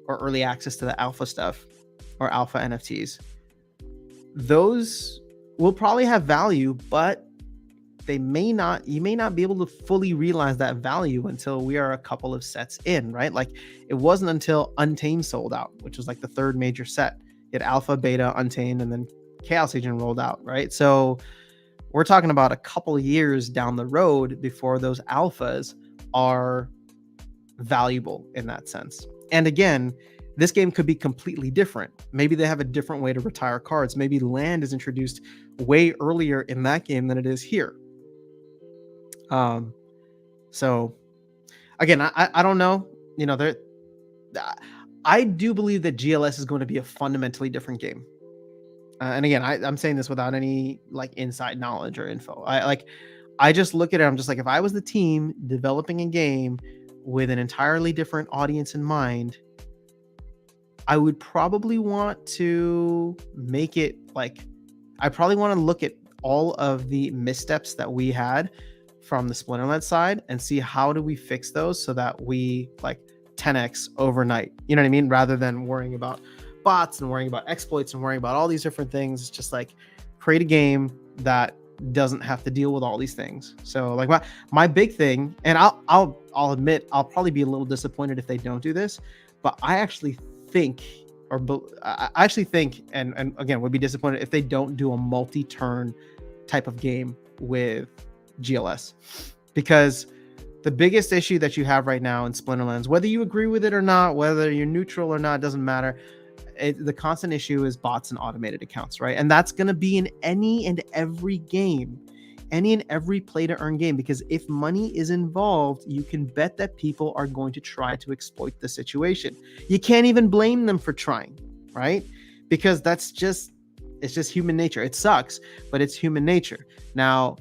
or early access to the alpha stuff or alpha NFTs, those will probably have value, but you may not be able to fully realize that value until we are a couple of sets in, right? Like, it wasn't until Untamed sold out, which was like the third major set. You had Alpha, Beta, Untamed, and then Chaos Legion rolled out, right? So we're talking about a couple of years down the road before those alphas are valuable in that sense. And again, this game could be completely different. Maybe they have a different way to retire cards. Maybe land is introduced way earlier in that game than it is here. So again, I don't know, I do believe that GLS is going to be a fundamentally different game. And again, I'm saying this without any like inside knowledge or info. I just look at it. I'm just like, if I was the team developing a game with an entirely different audience in mind, I would probably want to make it like, I probably want to look at all of the missteps that we had from the Splinterlands side and see how do we fix those so that we like 10x overnight. You know what I mean? Rather than worrying about bots and worrying about exploits and worrying about all these different things. It's just like create a game that doesn't have to deal with all these things. So like my big thing, and I'll admit I'll probably be a little disappointed if they don't do this, but I actually think and again would be disappointed if they don't do a multi-turn type of game with GLS, because the biggest issue that you have right now in Splinterlands, whether you agree with it or not, whether you're neutral or not, doesn't matter. The constant issue is bots and automated accounts, right? And that's going to be in any and every game, any and every play to earn game, because if money is involved, you can bet that people are going to try to exploit the situation. You can't even blame them for trying, right? Because it's just human nature. It sucks, but it's human nature. Now,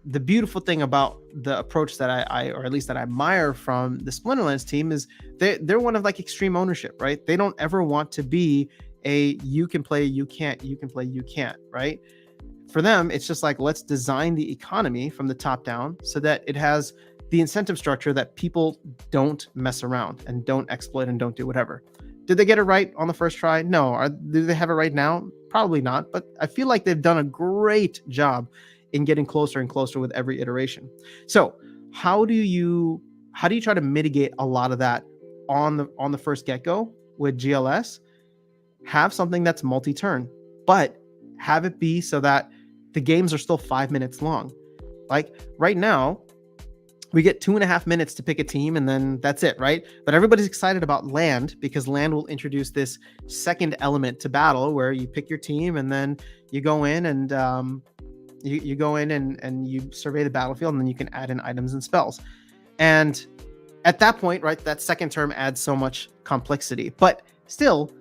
the beautiful thing about the approach that I or at least that I admire from the Splinterlands team is they're one of like extreme ownership, right? They don't ever want to be a you can play, you can't, you can play, you can't, right? For them, it's just like, let's design the economy from the top down so that it has the incentive structure that people don't mess around and don't exploit and don't do whatever. Did they get it right on the first try? No. Do they have it right now? Probably not, but I feel like they've done a great job in getting closer and closer with every iteration. So how do you try to mitigate a lot of that on the first get-go with GLS? Have something that's multi-turn, but have it be so that the games are still 5 minutes long. Like right now, we get 2.5 minutes to pick a team and then that's it, right? But everybody's excited about land because land will introduce this second element to battle where you pick your team and then you go in and you go in and you survey the battlefield, and then you can add in items and spells. And at that point, right, that second term adds so much complexity, but still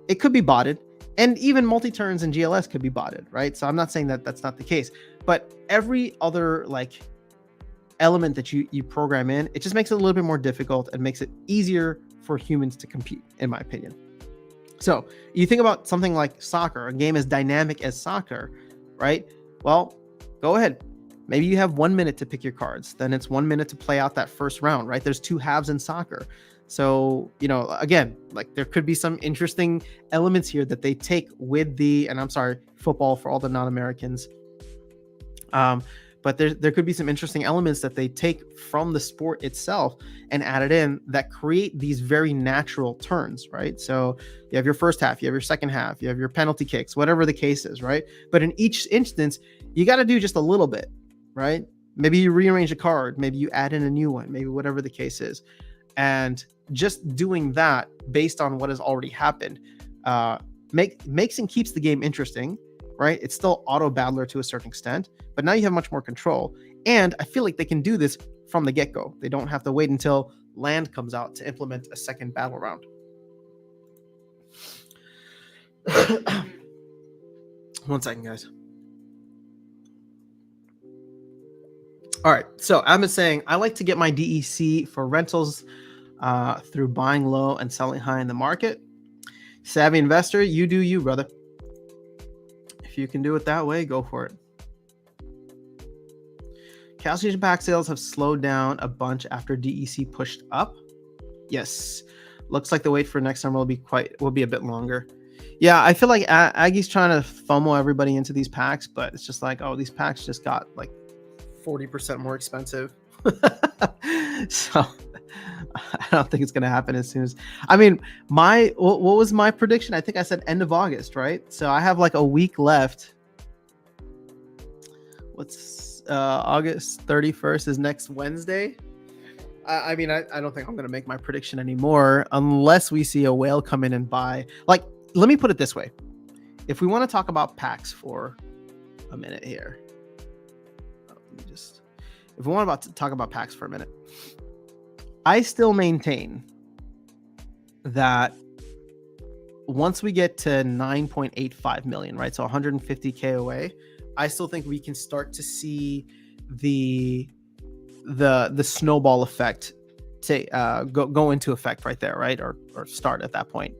it could be botted, and even multi-turns in GLS could be botted, right? So I'm not saying that that's not the case, but every other like element that you program in, it just makes it a little bit more difficult and makes it easier for humans to compete, in my opinion. So you think about something like soccer, a game as dynamic as soccer, right? Well, go ahead. Maybe you have 1 minute to pick your cards. Then it's 1 minute to play out that first round, right? There's two halves in soccer. So, again, like there could be some interesting elements here that they take with and I'm sorry, football for all the non-Americans. But there could be some interesting elements that they take from the sport itself and add it in that create these very natural turns, right? So you have your first half, you have your second half, you have your penalty kicks, whatever the case is, right? But in each instance, you got to do just a little bit, right? Maybe you rearrange a card, maybe you add in a new one, maybe whatever the case is. And just doing that based on what has already happened makes and keeps the game interesting, right? It's still auto battler to a certain extent, but now you have much more control. And I feel like they can do this from the get-go. They don't have to wait until land comes out to implement a second battle round. One second, guys. All right. So I've been saying I like to get my DEC for rentals through buying low and selling high in the market. Savvy investor, you do you, brother. If you can do it that way, go for it. Calculation pack sales have slowed down a bunch after DEC pushed up. Yes. Looks like the wait for next summer will be a bit longer. Yeah, I feel like Aggie's trying to FOMO everybody into these packs, but it's just like, oh, these packs just got like 40% more expensive. So I don't think it's going to happen as soon as, I mean, what was my prediction? I think I said end of August, right? So I have like a week left. What's August 31st is next Wednesday. I mean, I don't think I'm going to make my prediction anymore unless we see a whale come in and buy. Like, let me put it this way. If we want to talk about packs for a minute here, if we want to talk about packs for a minute, I still maintain that once we get to 9.85 million, right? So 150K away, I still think we can start to see the snowball effect go into effect right there, right? Or start at that point.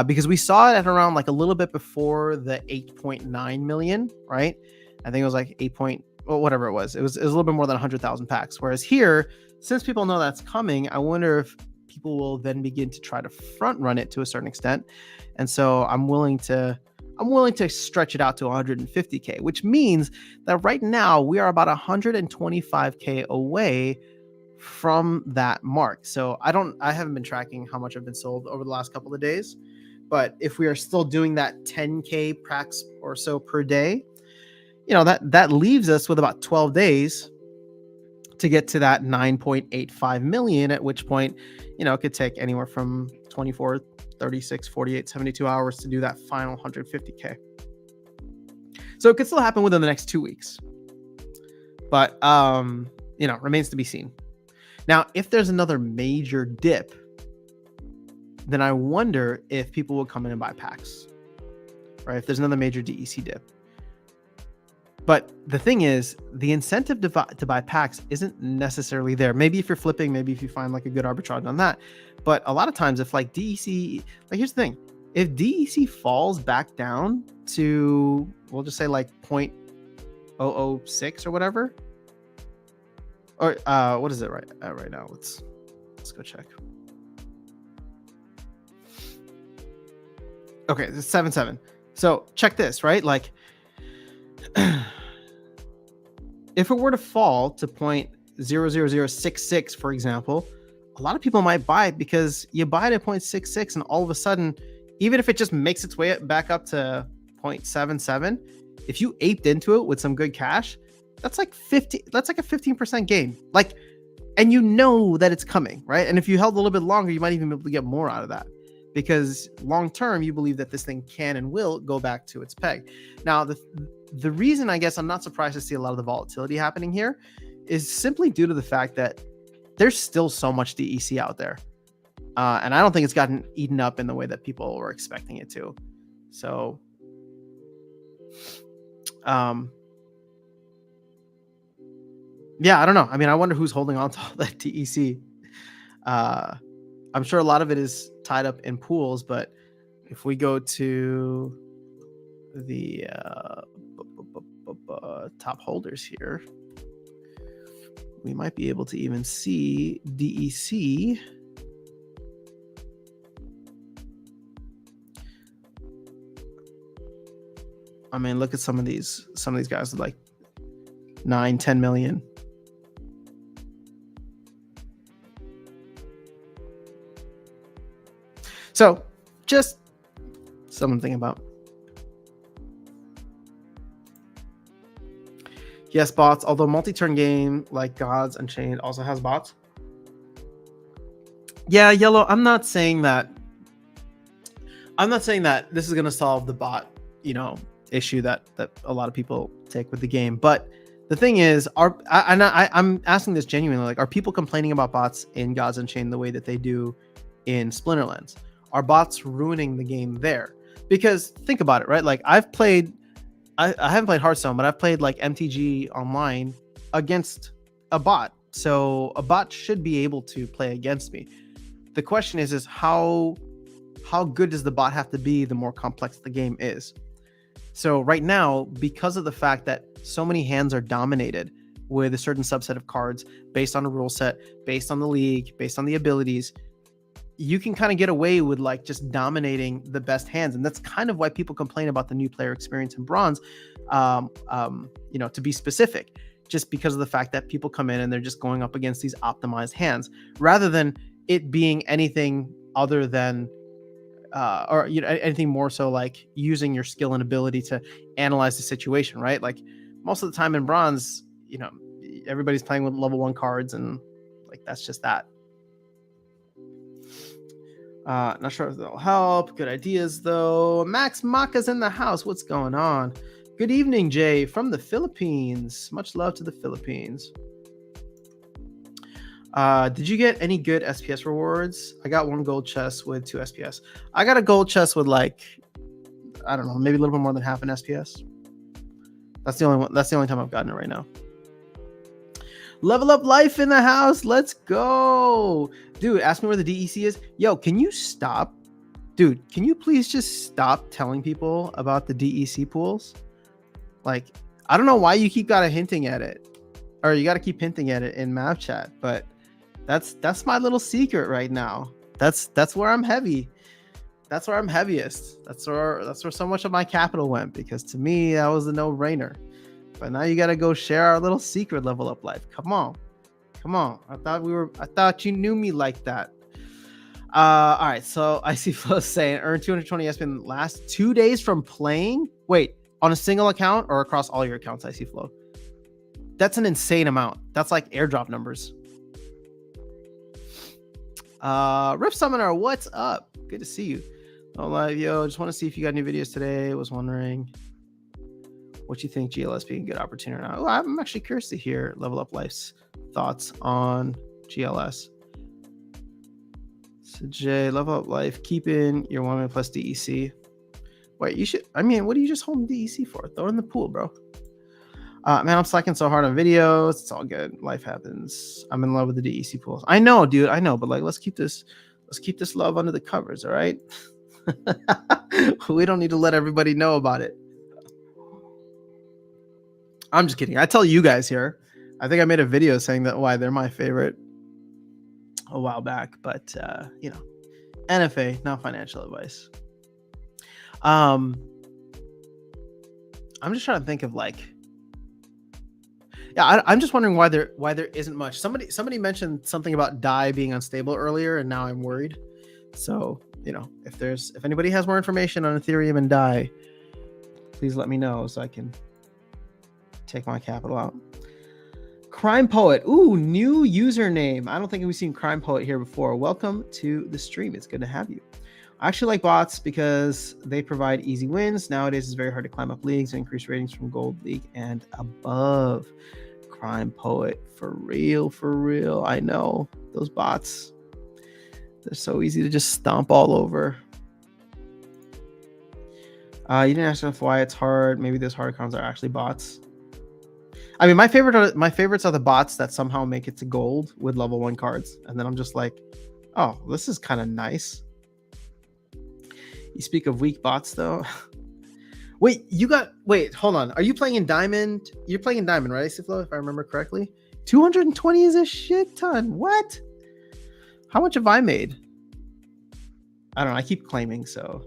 Because we saw it at around like a little bit before the 8.9 million, right? I think it was like 8 point, well, whatever it was. It was a little bit more than 100,000 packs. Whereas here, since people know that's coming, I wonder if people will then begin to try to front run it to a certain extent. And so I'm willing to stretch it out to 150K, which means that right now we are about 125K away from that mark. So I haven't been tracking how much have been sold over the last couple of days, but if we are still doing that 10K packs or so per day, that leaves us with about 12 days to get to that 9.85 million, at which point, it could take anywhere from 24, 36, 48, 72 hours to do that final 150K. So it could still happen within the next 2 weeks, but, remains to be seen. Now, if there's another major dip, then I wonder if people will come in and buy packs, right? If there's another major DEC dip. But the thing is, the incentive to buy packs isn't necessarily there. Maybe if you're flipping, maybe if you find like a good arbitrage on that. But a lot of times if like DEC, like here's the thing, if DEC falls back down to, we'll just say like 0.006 or whatever, or what is it right now? Let's go check. Okay, it's 7.7. So check this, right? Like, if it were to fall to 0.00066, for example, a lot of people might buy it because you buy it at 0.66 and all of a sudden, even if it just makes its way back up to 0.77, if you aped into it with some good cash, that's like a 15% gain. Like, and you know that it's coming, right? And if you held a little bit longer, you might even be able to get more out of that, because long term, you believe that this thing can and will go back to its peg. Now, the reason I guess I'm not surprised to see a lot of the volatility happening here is simply due to the fact that there's still so much DEC out there. And I don't think it's gotten eaten up in the way that people were expecting it to. So, yeah, I don't know. I mean, I wonder who's holding on to all that DEC. I'm sure a lot of it is tied up in pools, but if we go to the top holders here, we might be able to even see DEC. I mean, look at some of these guys with like 9-10 million. So just something to think about. Yes, bots, although multi-turn game like Gods Unchained also has bots. Yeah, Yellow, I'm not saying that this is going to solve the bot, issue that a lot of people take with the game. But the thing is, I'm asking this genuinely, like, are people complaining about bots in Gods Unchained the way that they do in Splinterlands? Are bots ruining the game there? Because think about it, right? Like, I haven't played Hearthstone, but I've played like MTG online against a bot. So a bot should be able to play against me. The question is how good does the bot have to be the more complex the game is? So right now, because of the fact that so many hands are dominated with a certain subset of cards based on a rule set, based on the league, based on the abilities, you can kind of get away with like just dominating the best hands. And that's kind of why people complain about the new player experience in Bronze, to be specific, just because of the fact that people come in and they're just going up against these optimized hands rather than it being anything other than, anything more so like using your skill and ability to analyze the situation, right? Like most of the time in Bronze, everybody's playing with level 1 cards and like, that's just that. Not sure if that'll help. Good ideas, though. Max Maka's in the house. What's going on? Good evening, Jay, from the Philippines. Much love to the Philippines. Did you get any good SPS rewards? I got 1 gold chest with 2 SPS. I got a gold chest with like, I don't know, maybe a little bit more than half an SPS. That's the only one. That's the only time I've gotten it right now. Level Up Life in the house. Let's go. Dude, ask me where the DEC is. Yo, can you stop? Dude, can you please just stop telling people about the DEC pools? Like, I don't know why you keep hinting at it, or you got to keep hinting at it in map chat, but that's my little secret right now. That's where I'm heavy. That's where I'm heaviest. That's where so much of my capital went, because to me that was a no-brainer. But now you got to go share our little secret level up life. Come on. I thought you knew me like that. All right, so I see Flo saying earn 220 ESPN last 2 days from playing. Wait, on a single account or across all your accounts? I see Flo. That's an insane amount. That's like airdrop numbers. Rift Summoner, what's up? Good to see you. Oh, live, yo. Just want to see if you got any videos today. Was wondering what you think GLS being a good opportunity or not. Oh, I'm actually curious to hear Level Up Life's thoughts on GLS. So Jay, Level Up Life, keeping your 1 minute plus DEC. Wait, you should. I mean, what are you just holding DEC for? Throw it in the pool, bro. Man, I'm slacking so hard on videos. It's all good. Life happens. I'm in love with the DEC pools. I know, dude. I know, but like, let's keep this love under the covers, all right? We don't need to let everybody know about it. I'm just kidding. I tell you guys here. I think I made a video saying that why they're my favorite a while back, but you know, NFA, not financial advice. I'm just trying to think of like, yeah, I'm just wondering why there isn't much. Somebody mentioned something about DAI being unstable earlier, and now I'm worried. So, you know, if anybody has more information on Ethereum and DAI, please let me know so I can take my capital out. Crime Poet. Ooh, new username. I don't think we've seen Crime Poet here before. Welcome to the stream. It's good to have you. I actually like bots because they provide easy wins. Nowadays, it's very hard to climb up leagues and increase ratings from Gold League and above. Crime Poet. For real. I know. Those bots, they're so easy to just stomp all over. You didn't ask enough why it's hard. Maybe those hard cons are actually bots. I mean, my favorites are the bots that somehow make it to gold with level 1 cards. And then I'm just like, oh, this is kind of nice. You speak of weak bots, though. Wait, hold on. Are you playing in Diamond? You're playing in Diamond, right, Siflo, if I remember correctly? 220 is a shit ton. What? How much have I made? I don't know. I keep claiming, so.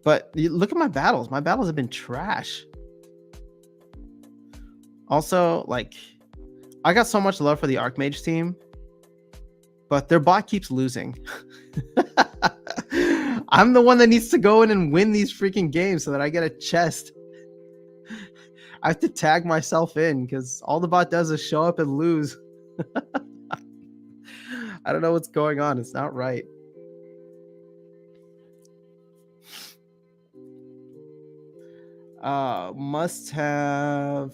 But look at my battles. My battles have been trash. Also, like, I got so much love for the Archmage team, but their bot keeps losing. I'm the one that needs to go in and win these freaking games so that I get a chest. I have to tag myself in because all the bot does is show up and lose. I don't know what's going on. It's not right. Must have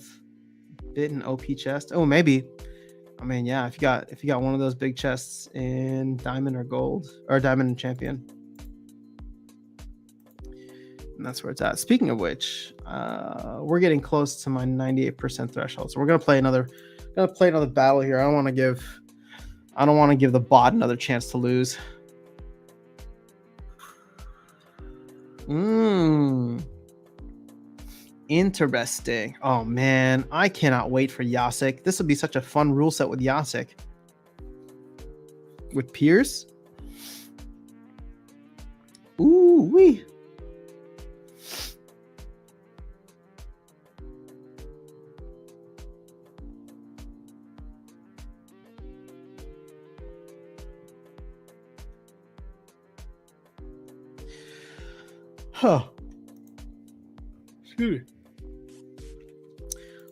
bitten OP chest. Oh, maybe. I mean, yeah, if you got one of those big chests in Diamond or Gold, or Diamond and Champion. And that's where it's at. Speaking of which, we're getting close to my 98% threshold. So we're gonna play another battle here. I don't want to give the bot another chance to lose. Interesting. Oh man, I cannot wait for Yasik. This would be such a fun rule set with Yasik. With Pierce. Ooh wee. Huh. Excuse me.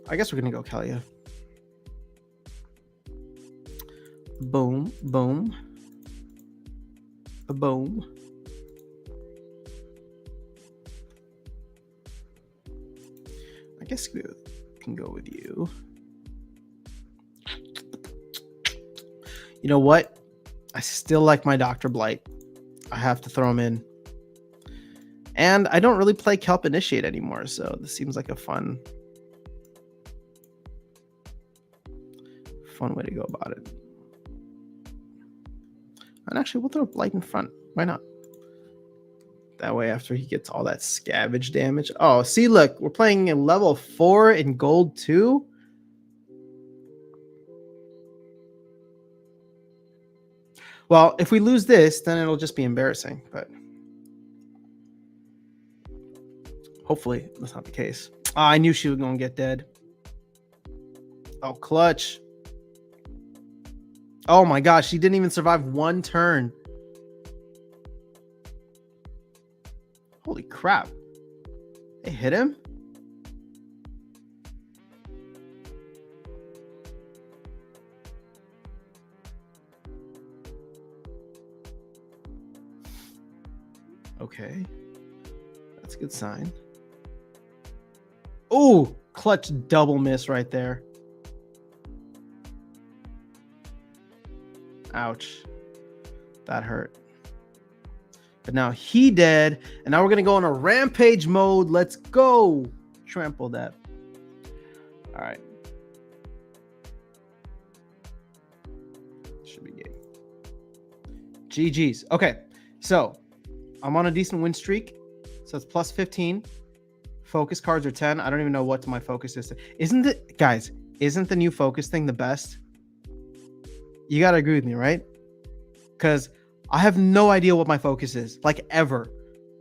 I guess we're gonna go Kalia. Boom, boom, a boom. I guess we can go with you. You know what? I still like my Dr. Blight. I have to throw him in. And I don't really play Kelp Initiate anymore, so this seems like a fun way to go about it. And actually, we'll throw Blight in front. Why not? That way, after he gets all that scavenge damage. Oh, see, look, we're playing a level 4 in gold 2. Well, if we lose this, then it'll just be embarrassing, but hopefully that's not the case. Oh, I knew she was going to get dead. Oh, clutch. Oh my gosh, she didn't even survive one turn. Holy crap. They hit him? Okay. That's a good sign. Oh, clutch double miss right there. Ouch. That hurt. But now he dead. And now we're going to go on a rampage mode. Let's go. Trample that. All right. Should be game. GG's. Okay. So I'm on a decent win streak. So it's plus 15. Focus cards are 10. I don't even know what my focus is. Isn't it, guys, isn't the new focus thing the best? You got to agree with me, right? Because I have no idea what my focus is, like ever.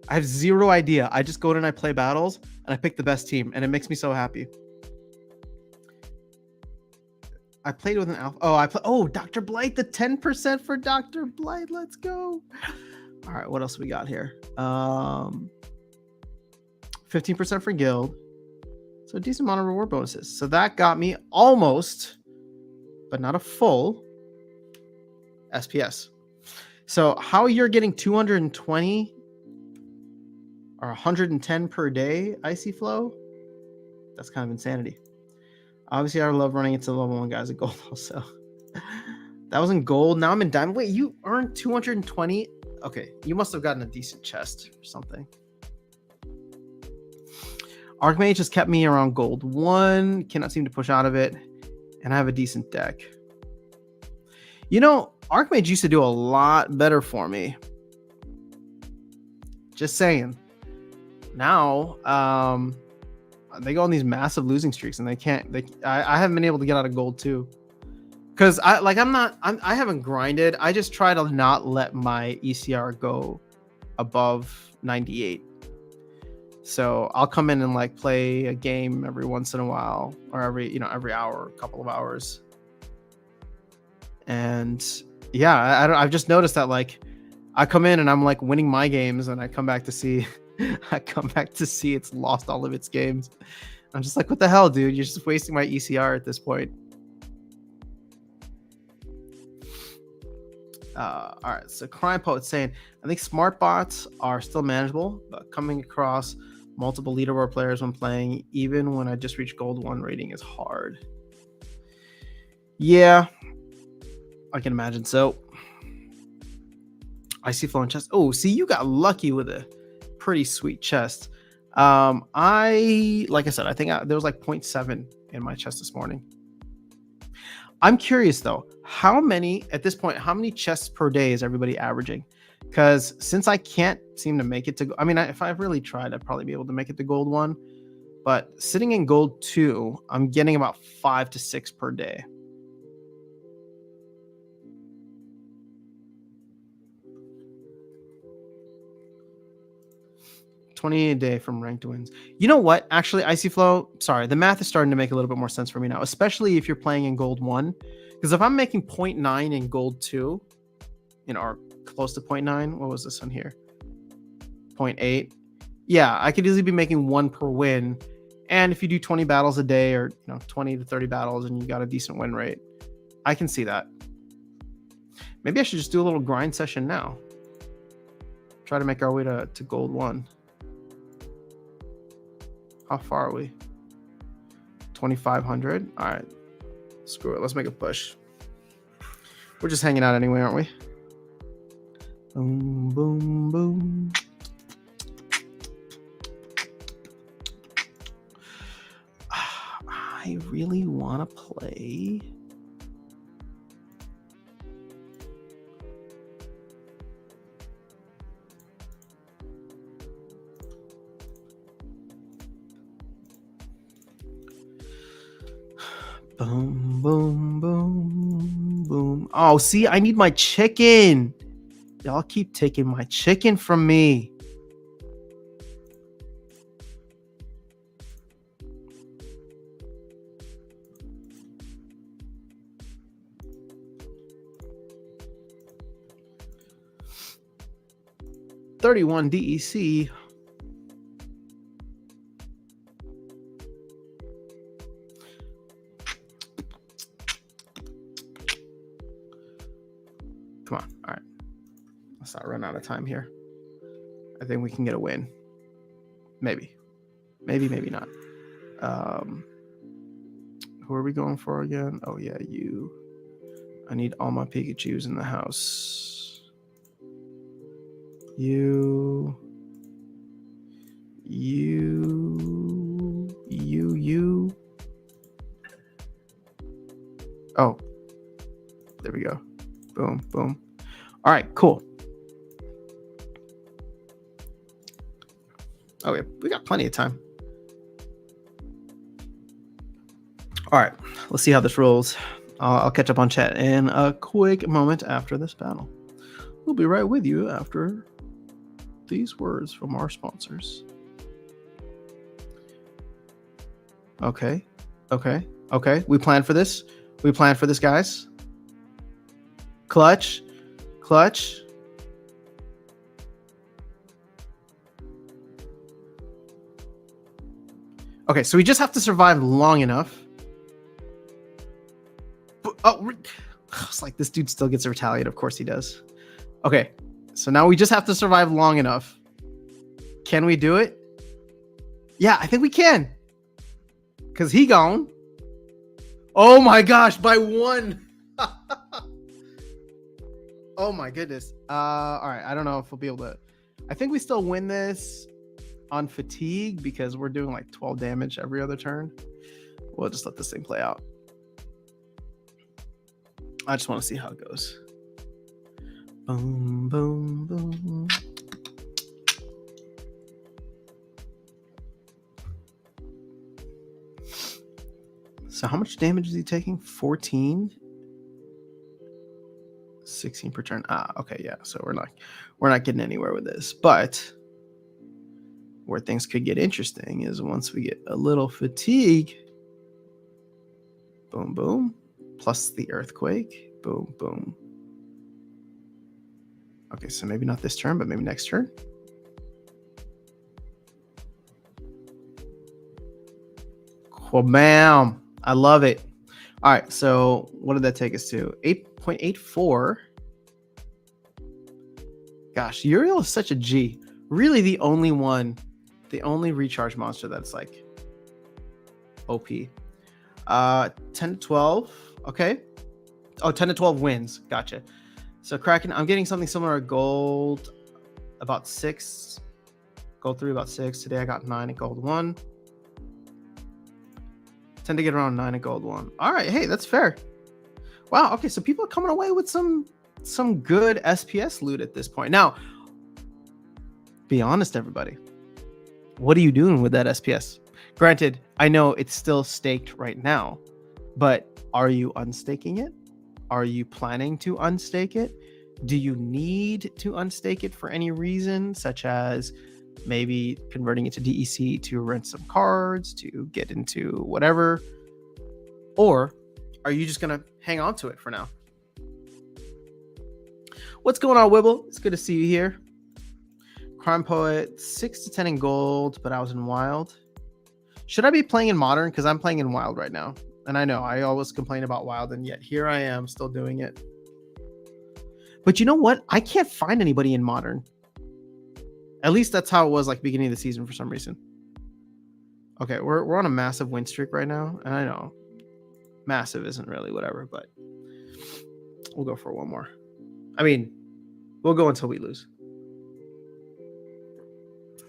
I have zero idea. I just go in and I play battles and I pick the best team and it makes me so happy. I played with an alpha. Oh, Dr. Blight, the 10% for Dr. Blight. Let's go. All right, what else we got here? 15% for guild. So a decent amount of reward bonuses. So that got me almost, but not a full SPS. So how you're getting 220 or 110 per day Icy Flow? That's kind of insanity. Obviously, I love running into level 1 guys at gold also. That was in gold. Now I'm in diamond. Wait, you earned 220? Okay, you must have gotten a decent chest or something. Archmage has kept me around gold 1. Cannot seem to push out of it. And I have a decent deck. You know, Archmage used to do a lot better for me. Just saying. Now, they go on these massive losing streaks and they can't. I haven't been able to get out of gold too. Because I haven't grinded. I just try to not let my ECR go above 98. So I'll come in and like play a game every once in a while, or every hour, a couple of hours. And yeah, I've just noticed that like I come in and I'm like winning my games, and I come back to see it's lost all of its games. I'm just like, what the hell, dude? You're just wasting my ECR at this point. All right, so Crime Poet's saying, I think smart bots are still manageable, but coming across multiple leaderboard players when playing, even when I just reached gold 1 rating, is hard. Yeah, I can imagine. So I see flowing chest. Oh, see, you got lucky with a pretty sweet chest. Like I said, I think there was like 0.7 in my chest this morning. I'm curious though, how many chests per day is everybody averaging? Because since I can't seem to make it to, I mean, if I really tried, I'd probably be able to make it to gold 1. But sitting in gold 2, I'm getting about 5 to 6 per day. $20 a day from ranked wins. You know what? Actually, Icy Flow, sorry, the math is starting to make a little bit more sense for me now, especially if you're playing in gold 1. Because if I'm making 0.9 in gold 2, or close to 0.9, what was this one here? 0.8. Yeah, I could easily be making 1 per win. And if you do 20 battles a day, or 20 to 30 battles, and you got a decent win rate, I can see that. Maybe I should just do a little grind session now. Try to make our way to gold 1. How far are we? 2,500. All right. Screw it. Let's make a push. We're just hanging out anyway, aren't we? Boom, boom, boom. I really want to play. Boom, boom, boom, boom. Oh, see, I need my chicken. Y'all keep taking my chicken from me. $31 DEC. Come on. All right. Let's not run out of time here. I think we can get a win. Maybe. Maybe not. Who are we going for again? Oh, yeah, you. I need all my Pikachus in the house. You. Oh, there we go. Boom, boom. All right, cool. Oh, yeah, we got plenty of time. All right, let's see how this rolls. I'll catch up on chat in a quick moment after this battle. We'll be right with you after these words from our sponsors. Okay. We planned for this. Guys. Clutch. Okay, so we just have to survive long enough. Oh, it's like this dude still gets retaliated. Of course he does. Okay, so now we just have to survive long enough. Can we do it? Yeah, I think we can. Because he gone. Oh my gosh, by 1. Oh my goodness. All right, I don't know if we'll be able to. I think we still win this on fatigue because we're doing like 12 damage every other turn. We'll just let this thing play out. I just want to see how it goes. Boom, boom, boom. So how much damage is he taking? 14? 16 per turn. Okay, yeah. So we're not getting anywhere with this. But where things could get interesting is once we get a little fatigue. Boom, boom. Plus the earthquake. Boom, boom. Okay, so maybe not this turn, but maybe next turn. Bam. I love it. All right, so what did that take us to? 8.84. Gosh, Uriel is such a G. Really the only recharge monster that's like OP. 10 to 12. Okay. Oh, 10 to 12 wins. Gotcha. So Kraken, I'm getting something similar to gold, about 6. Gold 3, about 6. Today I got 9 at gold 1. Tend to get around 9 at gold 1. All right, hey, that's fair. Wow, okay, so people are coming away with some good SPS loot at this point. Now, be honest, everybody. What are you doing with that SPS? Granted, I know it's still staked right now, but are you unstaking it? Are you planning to unstake it? Do you need to unstake it for any reason, such as maybe converting it to DEC to rent some cards, to get into whatever? Or are you just going to hang on to it for now? What's going on, Wibble? It's good to see you here. Crime Poet, 6 to 10 in gold, but I was in wild. Should I be playing in modern? Because I'm playing in wild right now. And I know I always complain about wild, and yet here I am still doing it. But you know what? I can't find anybody in modern. At least that's how it was like beginning of the season for some reason. Okay, we're on a massive win streak right now. And I know massive isn't really whatever, but we'll go for one more. I mean, we'll go until we lose.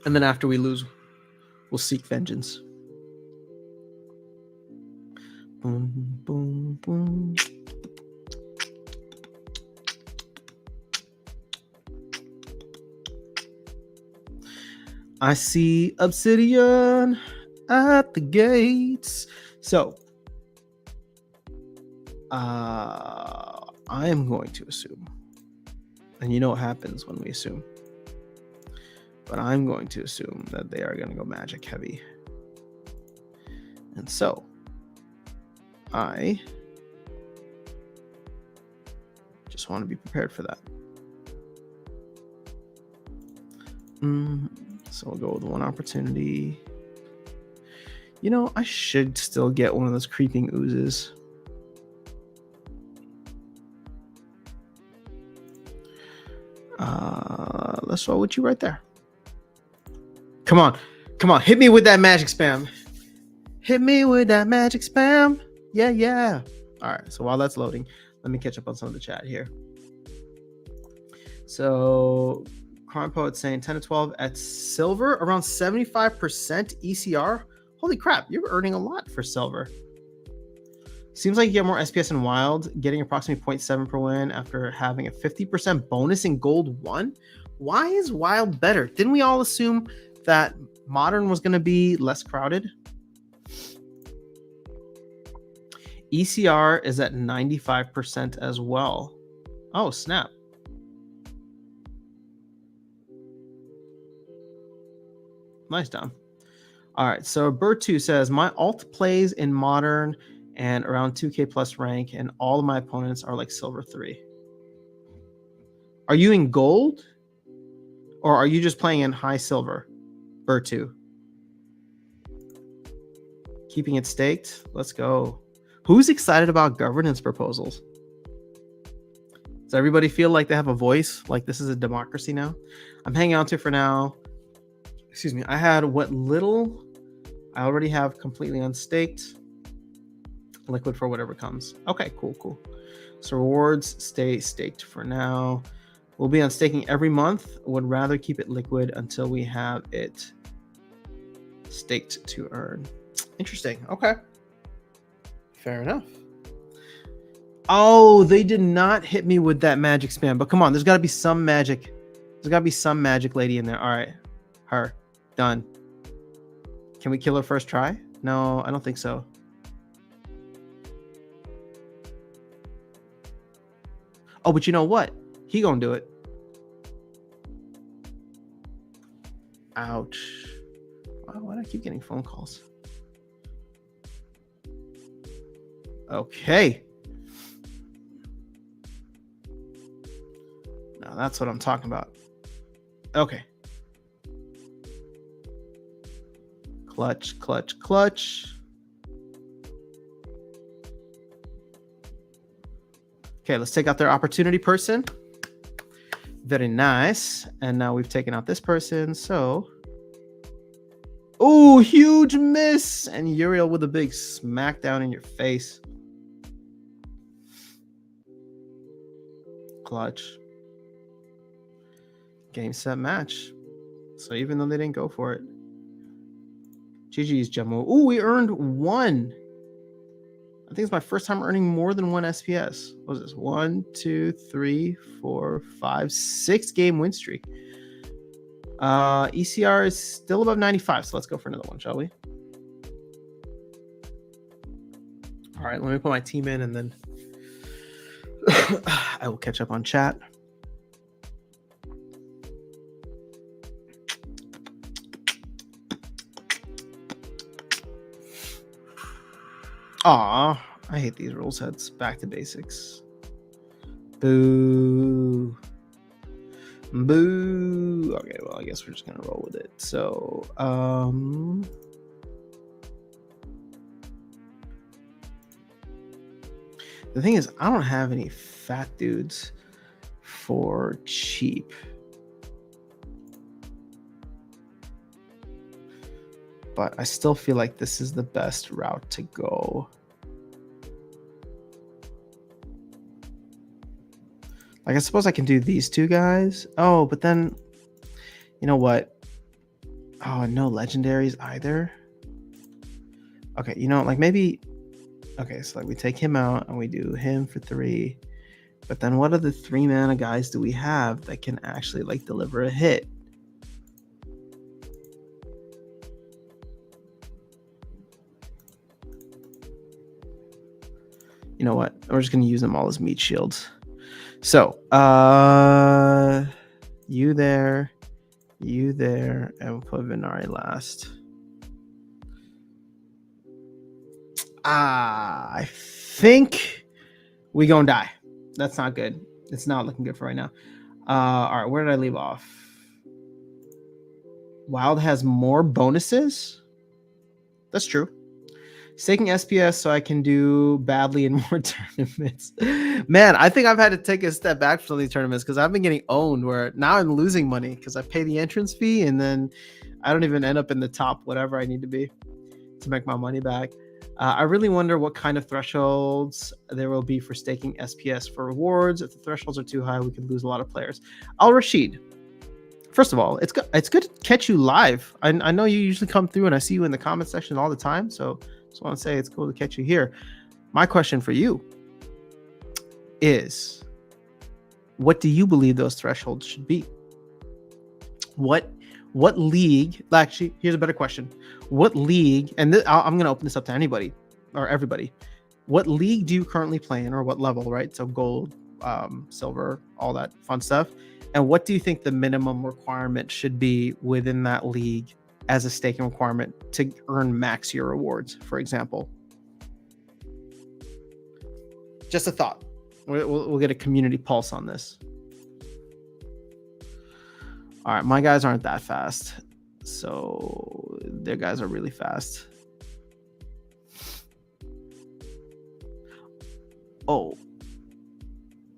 And then after we lose, we'll seek vengeance. Boom, boom, boom. I see Obsidian at the gates. So I am going to assume, and you know what happens when we assume, but I'm going to assume that they are going to go magic heavy. And so I just want to be prepared for that. So we'll go with one opportunity. You know, I should still get one of those creeping oozes. Let's roll with you right there. Come on. Come on. Hit me with that magic spam. Hit me with that magic spam. Yeah, yeah. All right. So while that's loading, let me catch up on some of the chat here. So Crime Poet saying 10 to 12 at silver, around 75% ECR. Holy crap, you're earning a lot for silver. Seems like you get more SPS in Wild, getting approximately 0.7 per win after having a 50% bonus in Gold 1. Why is Wild better? Didn't we all assume that Modern was going to be less crowded? ECR is at 95% as well. Oh, snap. Nice, Dom. All right, so Bertu says, my alt plays in Modern and around 2K plus rank, and all of my opponents are like silver 3. Are you in gold? Or are you just playing in high silver? Bertu. Keeping it staked? Let's go. Who's excited about governance proposals? Does everybody feel like they have a voice? Like this is a democracy now? I'm hanging on to for now. Excuse me. I had what little I already have completely unstaked. Liquid for whatever comes. Okay, cool. So rewards stay staked for now. We'll be on staking every month. Would rather keep it liquid until we have it staked to earn. Interesting. Okay. Fair enough. Oh, they did not hit me with that magic spam. But come on, there's got to be some magic. There's got to be some magic lady in there. All right. Her. Done. Can we kill her first try? No, I don't think so. Oh, but you know what? He gonna do it. Ouch. Why do I keep getting phone calls? Okay. Now that's what I'm talking about. Okay. Clutch. Okay, let's take out their opportunity person. Very nice. And now we've taken out this person, so... Oh, huge miss! And Uriel with a big smackdown in your face. Clutch. Game, set, match. So even though they didn't go for it. GG's, Jumbo. Oh, we earned 1. I think it's my first time earning more than 1 SPS. What was this? 1, 2, 3, 4, 5, 6 game win streak. ECR is still above 95, so let's go for another one, shall we? All right, let me put my team in and then I will catch up on chat. Aw, I hate these rules heads. Back to basics. Boo. Boo. Okay, well, I guess we're just gonna roll with it. So, the thing is, I don't have any fat dudes for cheap. But I still feel like this is the best route to go. Like, I suppose I can do these two guys. Oh, but then, you know what? Oh, no legendaries either. Okay, you know, like maybe... Okay, so like we take him out and we do him for 3. But then what other 3 mana guys do we have that can actually like deliver a hit? You know what? We're just gonna use them all as meat shields. So, you there, and we'll put Venari last. I think we gonna die. That's not good. It's not looking good for right now. All right, where did I leave off? Wild has more bonuses. That's true. Staking SPS so I can do badly in more tournaments. Man, I think I've had to take a step back from these tournaments because I've been getting owned where now I'm losing money because I pay the entrance fee and then I don't even end up in the top whatever I need to be to make my money back. I really wonder what kind of thresholds there will be for staking SPS for rewards. If the thresholds are too high, we could lose a lot of players. Al Rashid, first of all, it's good to catch you live. I know you usually come through and I see you in the comment section all the time. So just want to say it's cool to catch you here. My question for you is, what do you believe those thresholds should be? What league? Actually, here's a better question. What league? And I'm going to open this up to anybody or everybody. What league do you currently play in, or what level? Right? So gold, silver, all that fun stuff. And what do you think the minimum requirement should be within that league as a staking requirement to earn max year rewards, for example? Just a thought. We'll get a community pulse on this. All right, my guys aren't that fast. So their guys are really fast. Oh,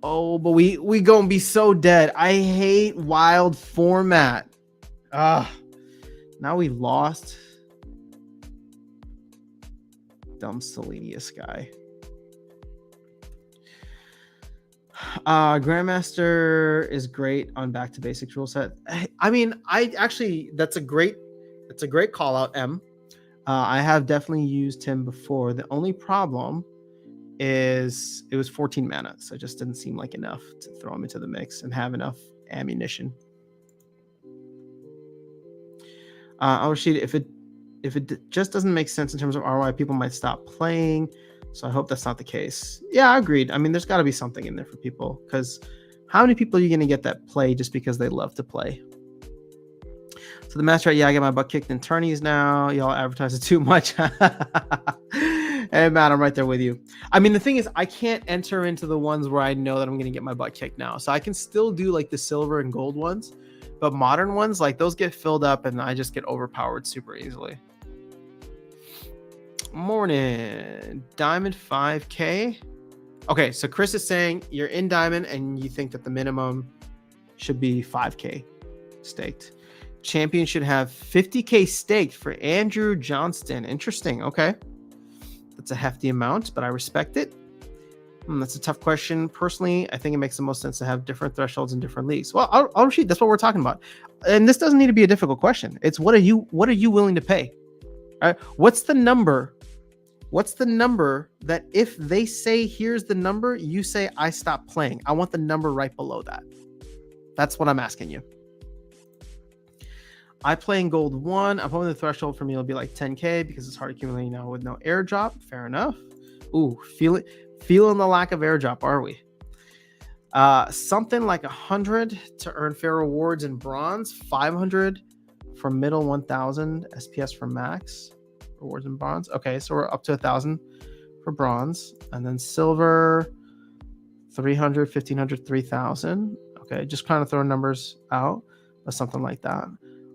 but we gonna be so dead. I hate wild format. Now we lost. Dumb Selenius guy. Grandmaster is great on back to basics rule set. I mean, that's a great call out, M. I have definitely used him before. The only problem is it was 14 mana, so it just didn't seem like enough to throw him into the mix and have enough ammunition. If it just doesn't make sense in terms of ROI, people might stop playing. So I hope that's not the case. Yeah, I agreed. I mean, there's got to be something in there for people, because how many people are you going to get that play just because they love to play? So the master, yeah, I get my butt kicked in tourneys now. Y'all advertise it too much. Hey, Matt, I'm right there with you. I mean, the thing is, I can't enter into the ones where I know that I'm going to get my butt kicked now. So I can still do like the silver and gold ones, but modern ones, like those get filled up and I just get overpowered super easily. Morning, Diamond 5K. Okay, so Chris is saying you're in Diamond and you think that the minimum should be 5K staked. Champion should have 50K staked for Andrew Johnston. Interesting. Okay, that's a hefty amount, but I respect it. That's a tough question. Personally, I think it makes the most sense to have different thresholds in different leagues. Well, I'll repeat. That's what we're talking about. And this doesn't need to be a difficult question. It's what are you willing to pay? All right. What's the number that if they say here's the number, you say I stop playing? I want the number right below that. That's what I'm asking you. I play in gold 1. I'm hoping the threshold for me will be like 10K because it's hard accumulating now with no airdrop. Fair enough. Ooh, feeling the lack of airdrop, are we? Something like 100 to earn fair rewards in bronze, 500 for middle, 1000 SPS for max rewards in bronze. Okay, so we're up to 1000 for bronze, and then silver 300, 1500, 3000. Okay, just kind of throwing numbers out, but something like that.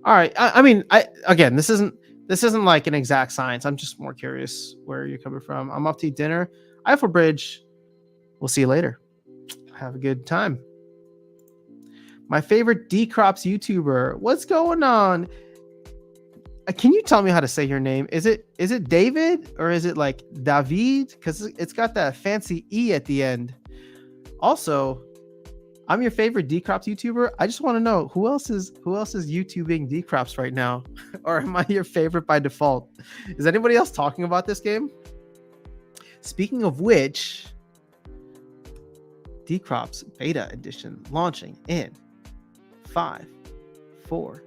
All right. I mean, again, this isn't like an exact science. I'm just more curious where you're coming from. I'm off to eat dinner. Eiffel Bridge. We'll see you later. Have a good time. My favorite Decrops YouTuber. What's going on? Can you tell me how to say your name? Is it David or is it like David? Because it's got that fancy E at the end. Also, I'm your favorite Decrops YouTuber. I just want to know who else is YouTubing Decrops right now, or am I your favorite by default? Is anybody else talking about this game? Speaking of which, Decrops Beta Edition launching in 5, 4,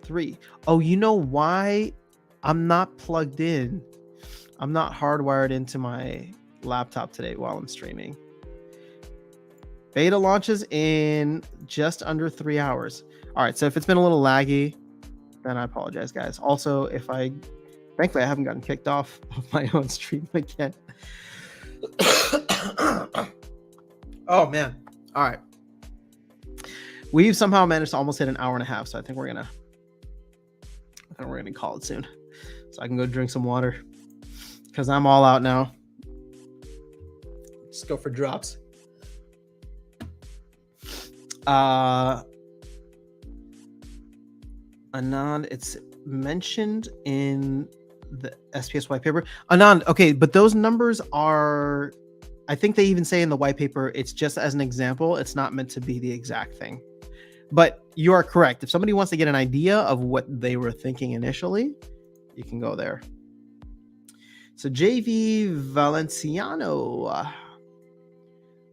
3. Oh, you know why I'm not plugged in? I'm not hardwired into my laptop today while I'm streaming. Beta launches in just under 3 hours. All right, so if it's been a little laggy, then I apologize, guys. Also, thankfully, I haven't gotten kicked off of my own stream again. Oh, man. All right. We've somehow managed to almost hit an hour and a half, so I think we're gonna call it soon, so I can go drink some water because I'm all out now. Just go for drops. Anand, it's mentioned in the SPS white paper. Anand, okay, but those numbers are, I think they even say in the white paper, it's just as an example. It's not meant to be the exact thing. But you are correct. If somebody wants to get an idea of what they were thinking initially, you can go there. So JV Valenciano,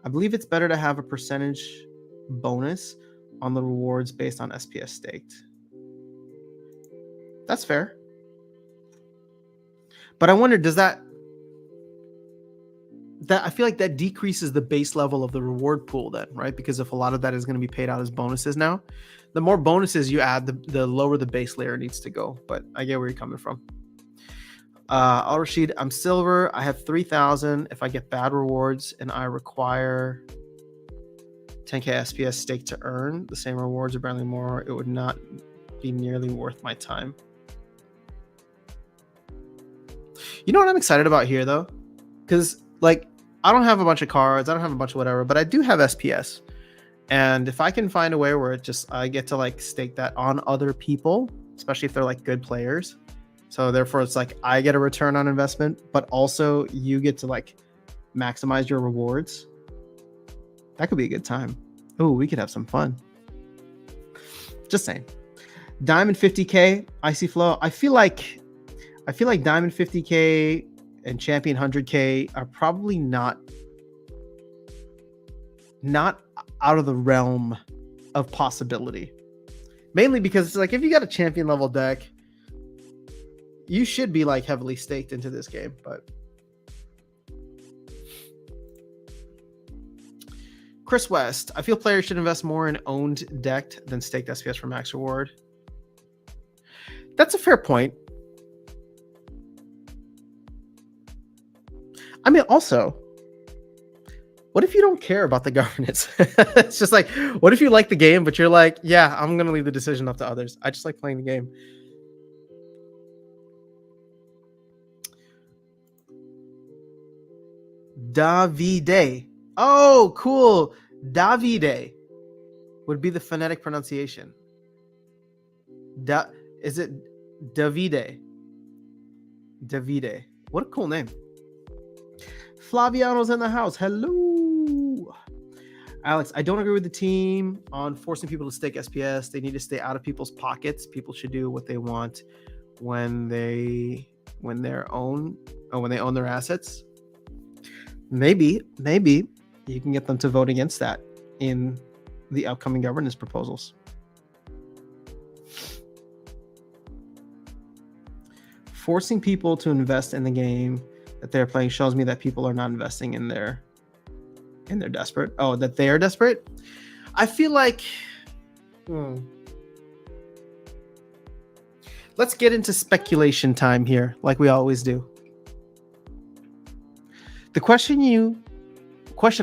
I believe it's better to have a percentage bonus on the rewards based on SPS staked. That's fair. But I wonder, does that I feel like that decreases the base level of the reward pool then, right? Because if a lot of that is going to be paid out as bonuses now, the more bonuses you add, the lower the base layer needs to go. But I get where you're coming from. Al Rashid, I'm silver. I have 3,000. If I get bad rewards and I require 10k SPS stake to earn the same rewards or barely more, it would not be nearly worth my time. You know what I'm excited about here though? Because like, I don't have a bunch of cards, I don't have a bunch of whatever, but I do have SPS. And if I can find a way where I get to like stake that on other people, especially if they're like good players. So therefore it's like I get a return on investment, but also you get to like maximize your rewards. That could be a good time. Oh, we could have some fun. Just saying. Diamond 50k, Icy Flow. I feel like Diamond 50k and Champion 100k are probably not out of the realm of possibility. Mainly because it's like if you got a champion level deck, you should be like heavily staked into this game, but Chris West, I feel players should invest more in owned decked than staked SPS for max reward. That's a fair point. I mean, also, what if you don't care about the governance? It's just like, what if you like the game, but you're like, yeah, I'm going to leave the decision up to others. I just like playing the game. Davide. Oh, cool. Davide would be the phonetic pronunciation. Is it Davide? Davide. What a cool name. Flaviano's in the house. Hello. Alex, I don't agree with the team on forcing people to stake SPS. They need to stay out of people's pockets. People should do what they want when they own their assets. Maybe you can get them to vote against that in the upcoming governance proposals. Forcing people to invest in the game that they're playing shows me that people are not investing in their desperate. Oh, that they are desperate. I feel like let's get into speculation time here, like we always do. The question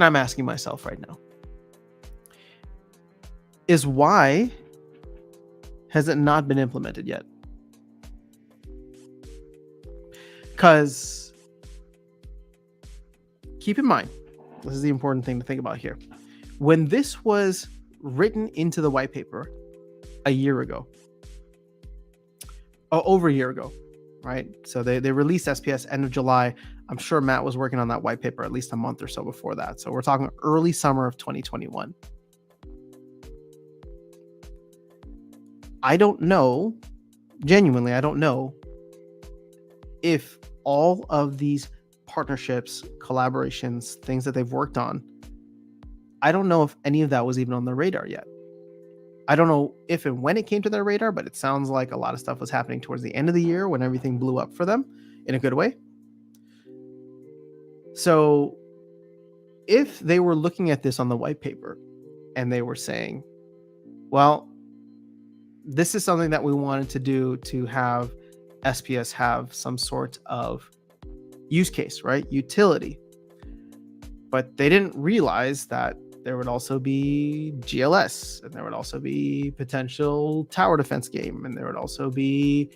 I'm asking myself right now is, why has it not been implemented yet? Because keep in mind, this is the important thing to think about here. When this was written into the white paper over a year ago, right? So they released SPS end of July. I'm sure Matt was working on that white paper at least a month or so before that. So we're talking early summer of 2021. I don't know, genuinely, I don't know if all of these partnerships, collaborations, things that they've worked on, I don't know if any of that was even on their radar yet. I don't know if and when it came to their radar, but it sounds like a lot of stuff was happening towards the end of the year when everything blew up for them in a good way. So if they were looking at this on the white paper and they were saying, well, this is something that we wanted to do to have SPS have some sort of use case, right? Utility. But they didn't realize that there would also be GLS, and there would also be potential tower defense game, and there would also be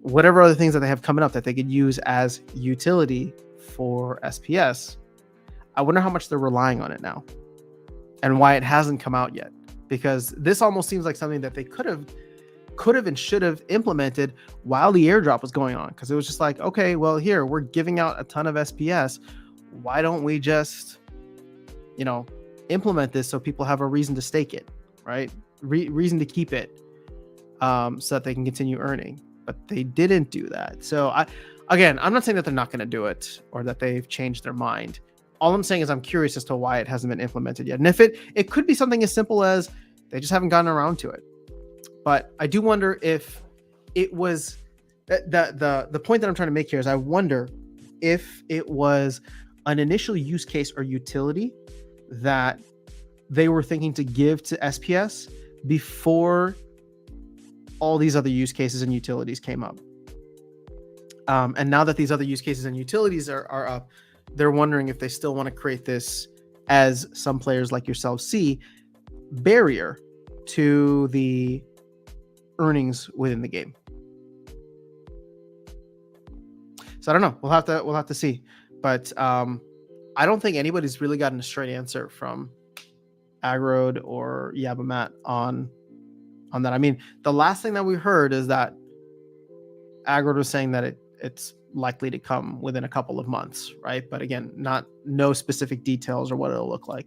whatever other things that they have coming up that they could use as utility for SPS. I wonder how much they're relying on it now and why it hasn't come out yet, because this almost seems like something that they could have and should have implemented while the airdrop was going on, because it was just like, okay, well, here we're giving out a ton of SPS, why don't we just implement this so people have a reason to stake it, right? Reason to keep it, so that they can continue earning. But they didn't do that. So I'm not saying that they're not going to do it or that they've changed their mind. All I'm saying is I'm curious as to why it hasn't been implemented yet. And if it could be something as simple as they just haven't gotten around to it. But I do wonder if it was the point that I'm trying to make here is I wonder if it was an initial use case or utility that they were thinking to give to SPS before all these other use cases and utilities came up. And now that these other use cases and utilities are up, they're wondering if they still want to create this, as some players like yourself see, barrier to the earnings within the game. So I don't know. We'll have to see. But I don't think anybody's really gotten a straight answer from Agrod or Yabamat on that. I mean, the last thing that we heard is that Agrod was saying that it's likely to come within a couple of months, right? But again, no specific details or what it'll look like.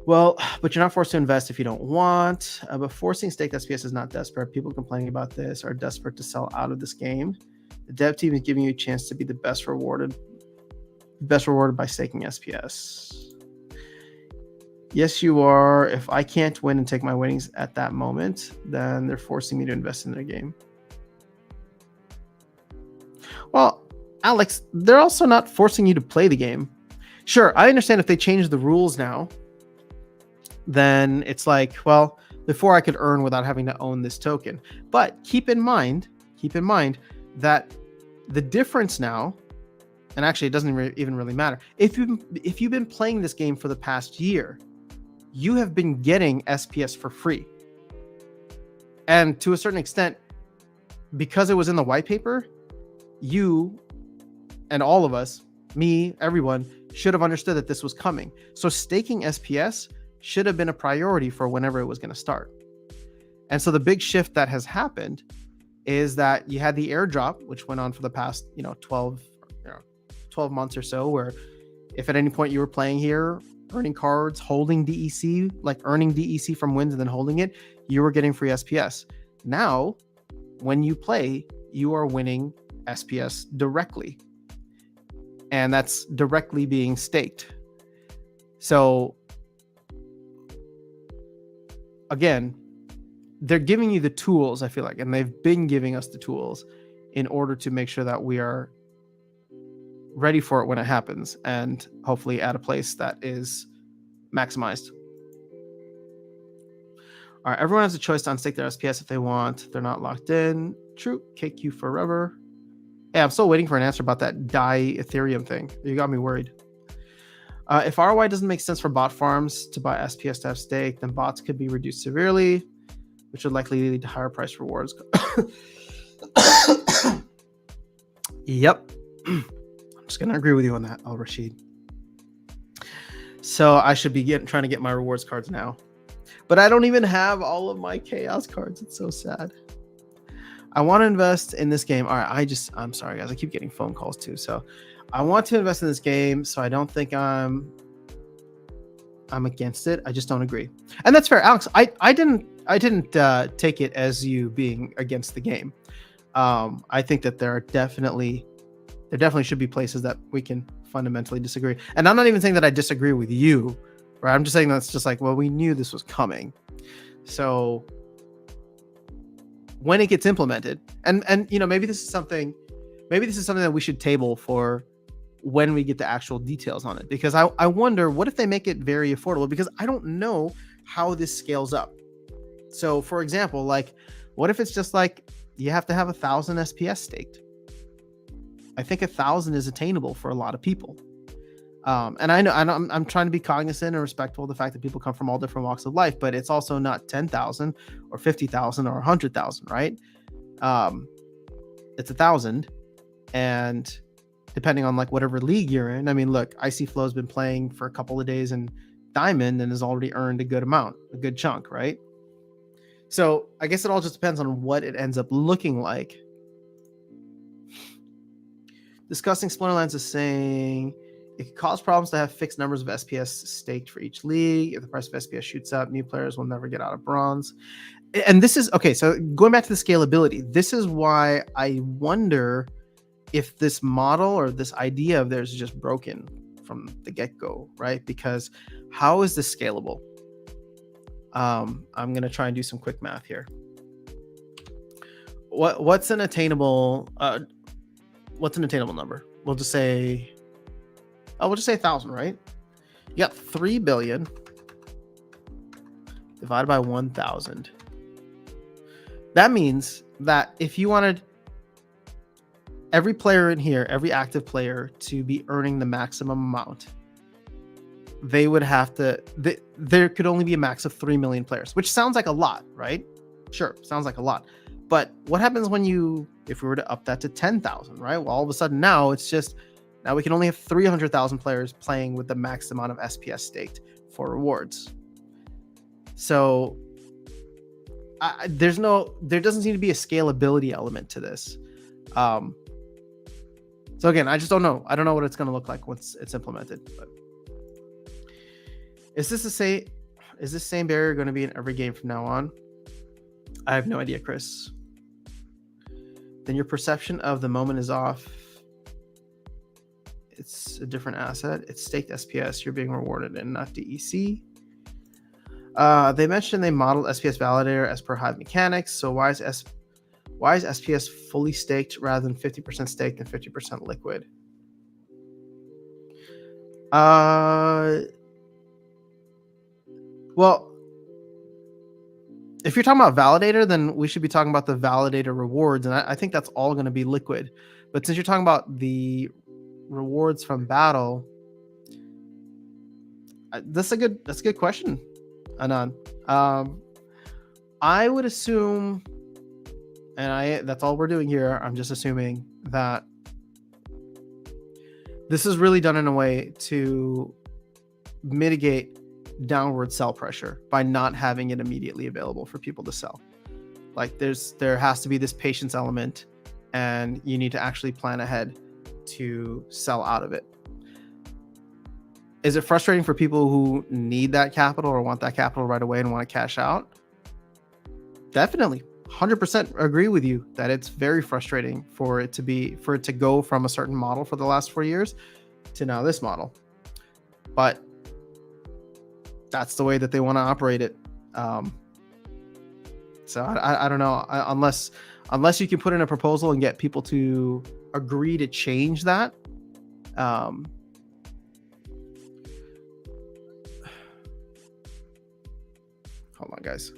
Well, but you're not forced to invest if you don't want. But forcing staked SPS is not desperate. People complaining about this are desperate to sell out of this game. The dev team is giving you a chance to be the best rewarded by staking SPS. Yes, you are. If I can't win and take my winnings at that moment, then they're forcing me to invest in their game. Well, Alex, they're also not forcing you to play the game. Sure, I understand if they change the rules now, then it's like, well, before I could earn without having to own this token. But keep in mind that the difference now, and actually it doesn't even really matter, if you've been playing this game for the past year, you have been getting SPS for free. And to a certain extent, because it was in the white paper, you and all of us, me, everyone, should have understood that this was coming. So staking SPS should have been a priority for whenever it was going to start. And so the big shift that has happened is that you had the airdrop, which went on for the past 12 months or so, where if at any point you were playing here, earning cards, holding DEC, like earning DEC from wins and then holding it, you were getting free SPS. Now, when you play, you are winning SPS directly. And that's directly being staked. So again, they're giving you the tools, I feel like, and they've been giving us the tools in order to make sure that we are ready for it when it happens, and hopefully at a place that is maximized. All right, everyone has a choice to unstake their SPS if they want. They're not locked in. True, KQ forever. Yeah, I'm still waiting for an answer about that DAI Ethereum thing. You got me worried. If ROI doesn't make sense for bot farms to buy SPS to have stake, then bots could be reduced severely, which would likely lead to higher price rewards. Yep. I'm just going to agree with you on that, Al Rashid. So I should be trying to get my rewards cards now. But I don't even have all of my chaos cards. It's so sad. I want to invest in this game. All right, I'm sorry, guys. I keep getting phone calls too. So I want to invest in this game. So I don't think I'm against it. I just don't agree. And that's fair. Alex, I didn't take it as you being against the game. I think that there definitely should be places that we can fundamentally disagree. And I'm not even saying that I disagree with you, right? I'm just saying that's just like, well, we knew this was coming. So when it gets implemented, and maybe this is something that we should table for when we get the actual details on it, because I wonder, what if they make it very affordable? Because I don't know how this scales up. So for example, like, what if it's just like you have to have 1,000 SPS staked? I think 1,000 is attainable for a lot of people. And I know I'm trying to be cognizant and respectful of the fact that people come from all different walks of life, but it's also not 10,000 or 50,000 or 100,000, right? It's 1,000, and depending on like whatever league you're in. I mean, look, Icy Flow's been playing for a couple of days in Diamond and has already earned a good amount, a good chunk, right? So I guess it all just depends on what it ends up looking like. Discussing Splinterlands is saying it could cause problems to have fixed numbers of SPS staked for each league. If the price of SPS shoots up, new players will never get out of bronze. And this is okay. So going back to the scalability, this is why I wonder if this model or this idea of theirs is just broken from the get-go, right? Because how is this scalable? I'm gonna try and do some quick math here. What's an attainable number? We'll just say 1,000, right? You got 3 billion divided by 1,000. That means that if you wanted every player in here, every active player, to be earning the maximum amount, they would have to, there could only be a max of 3 million players, which sounds like a lot, right? Sure, sounds like a lot. But what happens if we were to up that to 10,000, right? Well, all of a sudden now we can only have 300,000 players playing with the max amount of SPS staked for rewards. So there doesn't seem to be a scalability element to this. So again, I just don't know. I don't know what it's going to look like once it's implemented. But is this same barrier going to be in every game from now on? I have no idea, Chris. Then your perception of the moment is off. It's a different asset. It's staked SPS. You're being rewarded and not DEC. They mentioned they modeled SPS validator as per Hive mechanics. So why is SPS fully staked rather than 50% staked and 50% liquid? Well, if you're talking about validator, then we should be talking about the validator rewards, and I think that's all going to be liquid. But since you're talking about the rewards from battle, that's a good question, Anand. I would assume, and that's all we're doing here. I'm just assuming that this is really done in a way to mitigate downward sell pressure by not having it immediately available for people to sell. Like there has to be this patience element, and you need to actually plan ahead to sell out of it. Is it frustrating for people who need that capital or want that capital right away and want to cash out? Definitely. 100% agree with you that it's very frustrating for it to go from a certain model for the last 4 years to now this model. But that's the way that they want to operate it. So I don't know, unless you can put in a proposal and get people to agree to change that. Hold on, guys.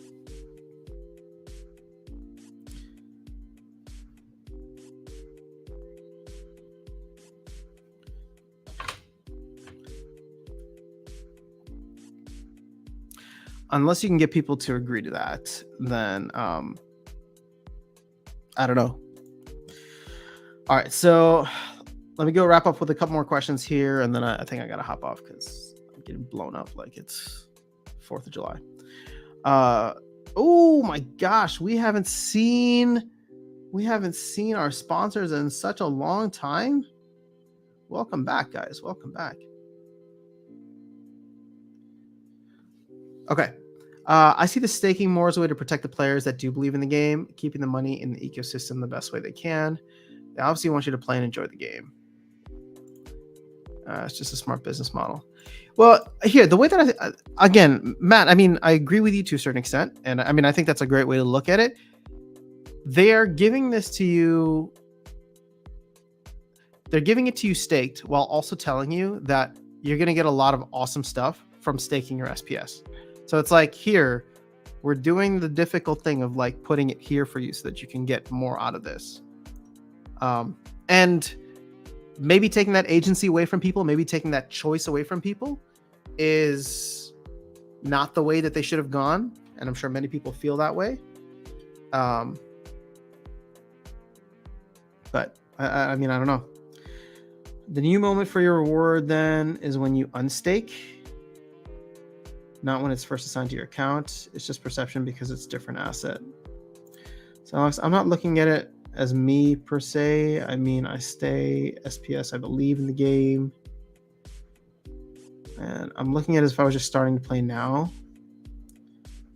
Unless you can get people to agree to that, then I don't know. All right, so let me go wrap up with a couple more questions here, and then I think I gotta hop off because I'm getting blown up like it's 4th of July. Oh my gosh, we haven't seen our sponsors in such a long time. Welcome back, guys. Welcome back. Okay. I see the staking more as a way to protect the players that do believe in the game, keeping the money in the ecosystem the best way they can. They obviously want you to play and enjoy the game. It's just a smart business model. Well, here, the way that again, Matt, I mean, I agree with you to a certain extent. And I mean, I think that's a great way to look at it. They're giving this to you. they're giving it to you staked while also telling you that you're going to get a lot of awesome stuff from staking your SPS. So it's like, here, we're doing the difficult thing of like putting it here for you so that you can get more out of this. And maybe taking that agency away from people, maybe taking that choice away from people is not the way that they should have gone. And I'm sure many people feel that way. But I mean, I don't know. The new moment for your reward then is when you unstake, not when it's first assigned to your account. It's just perception because it's different asset. So Alex, I'm not looking at it as me per se. I mean, I stay SPS. I believe in the game. And I'm looking at it as if I was just starting to play now.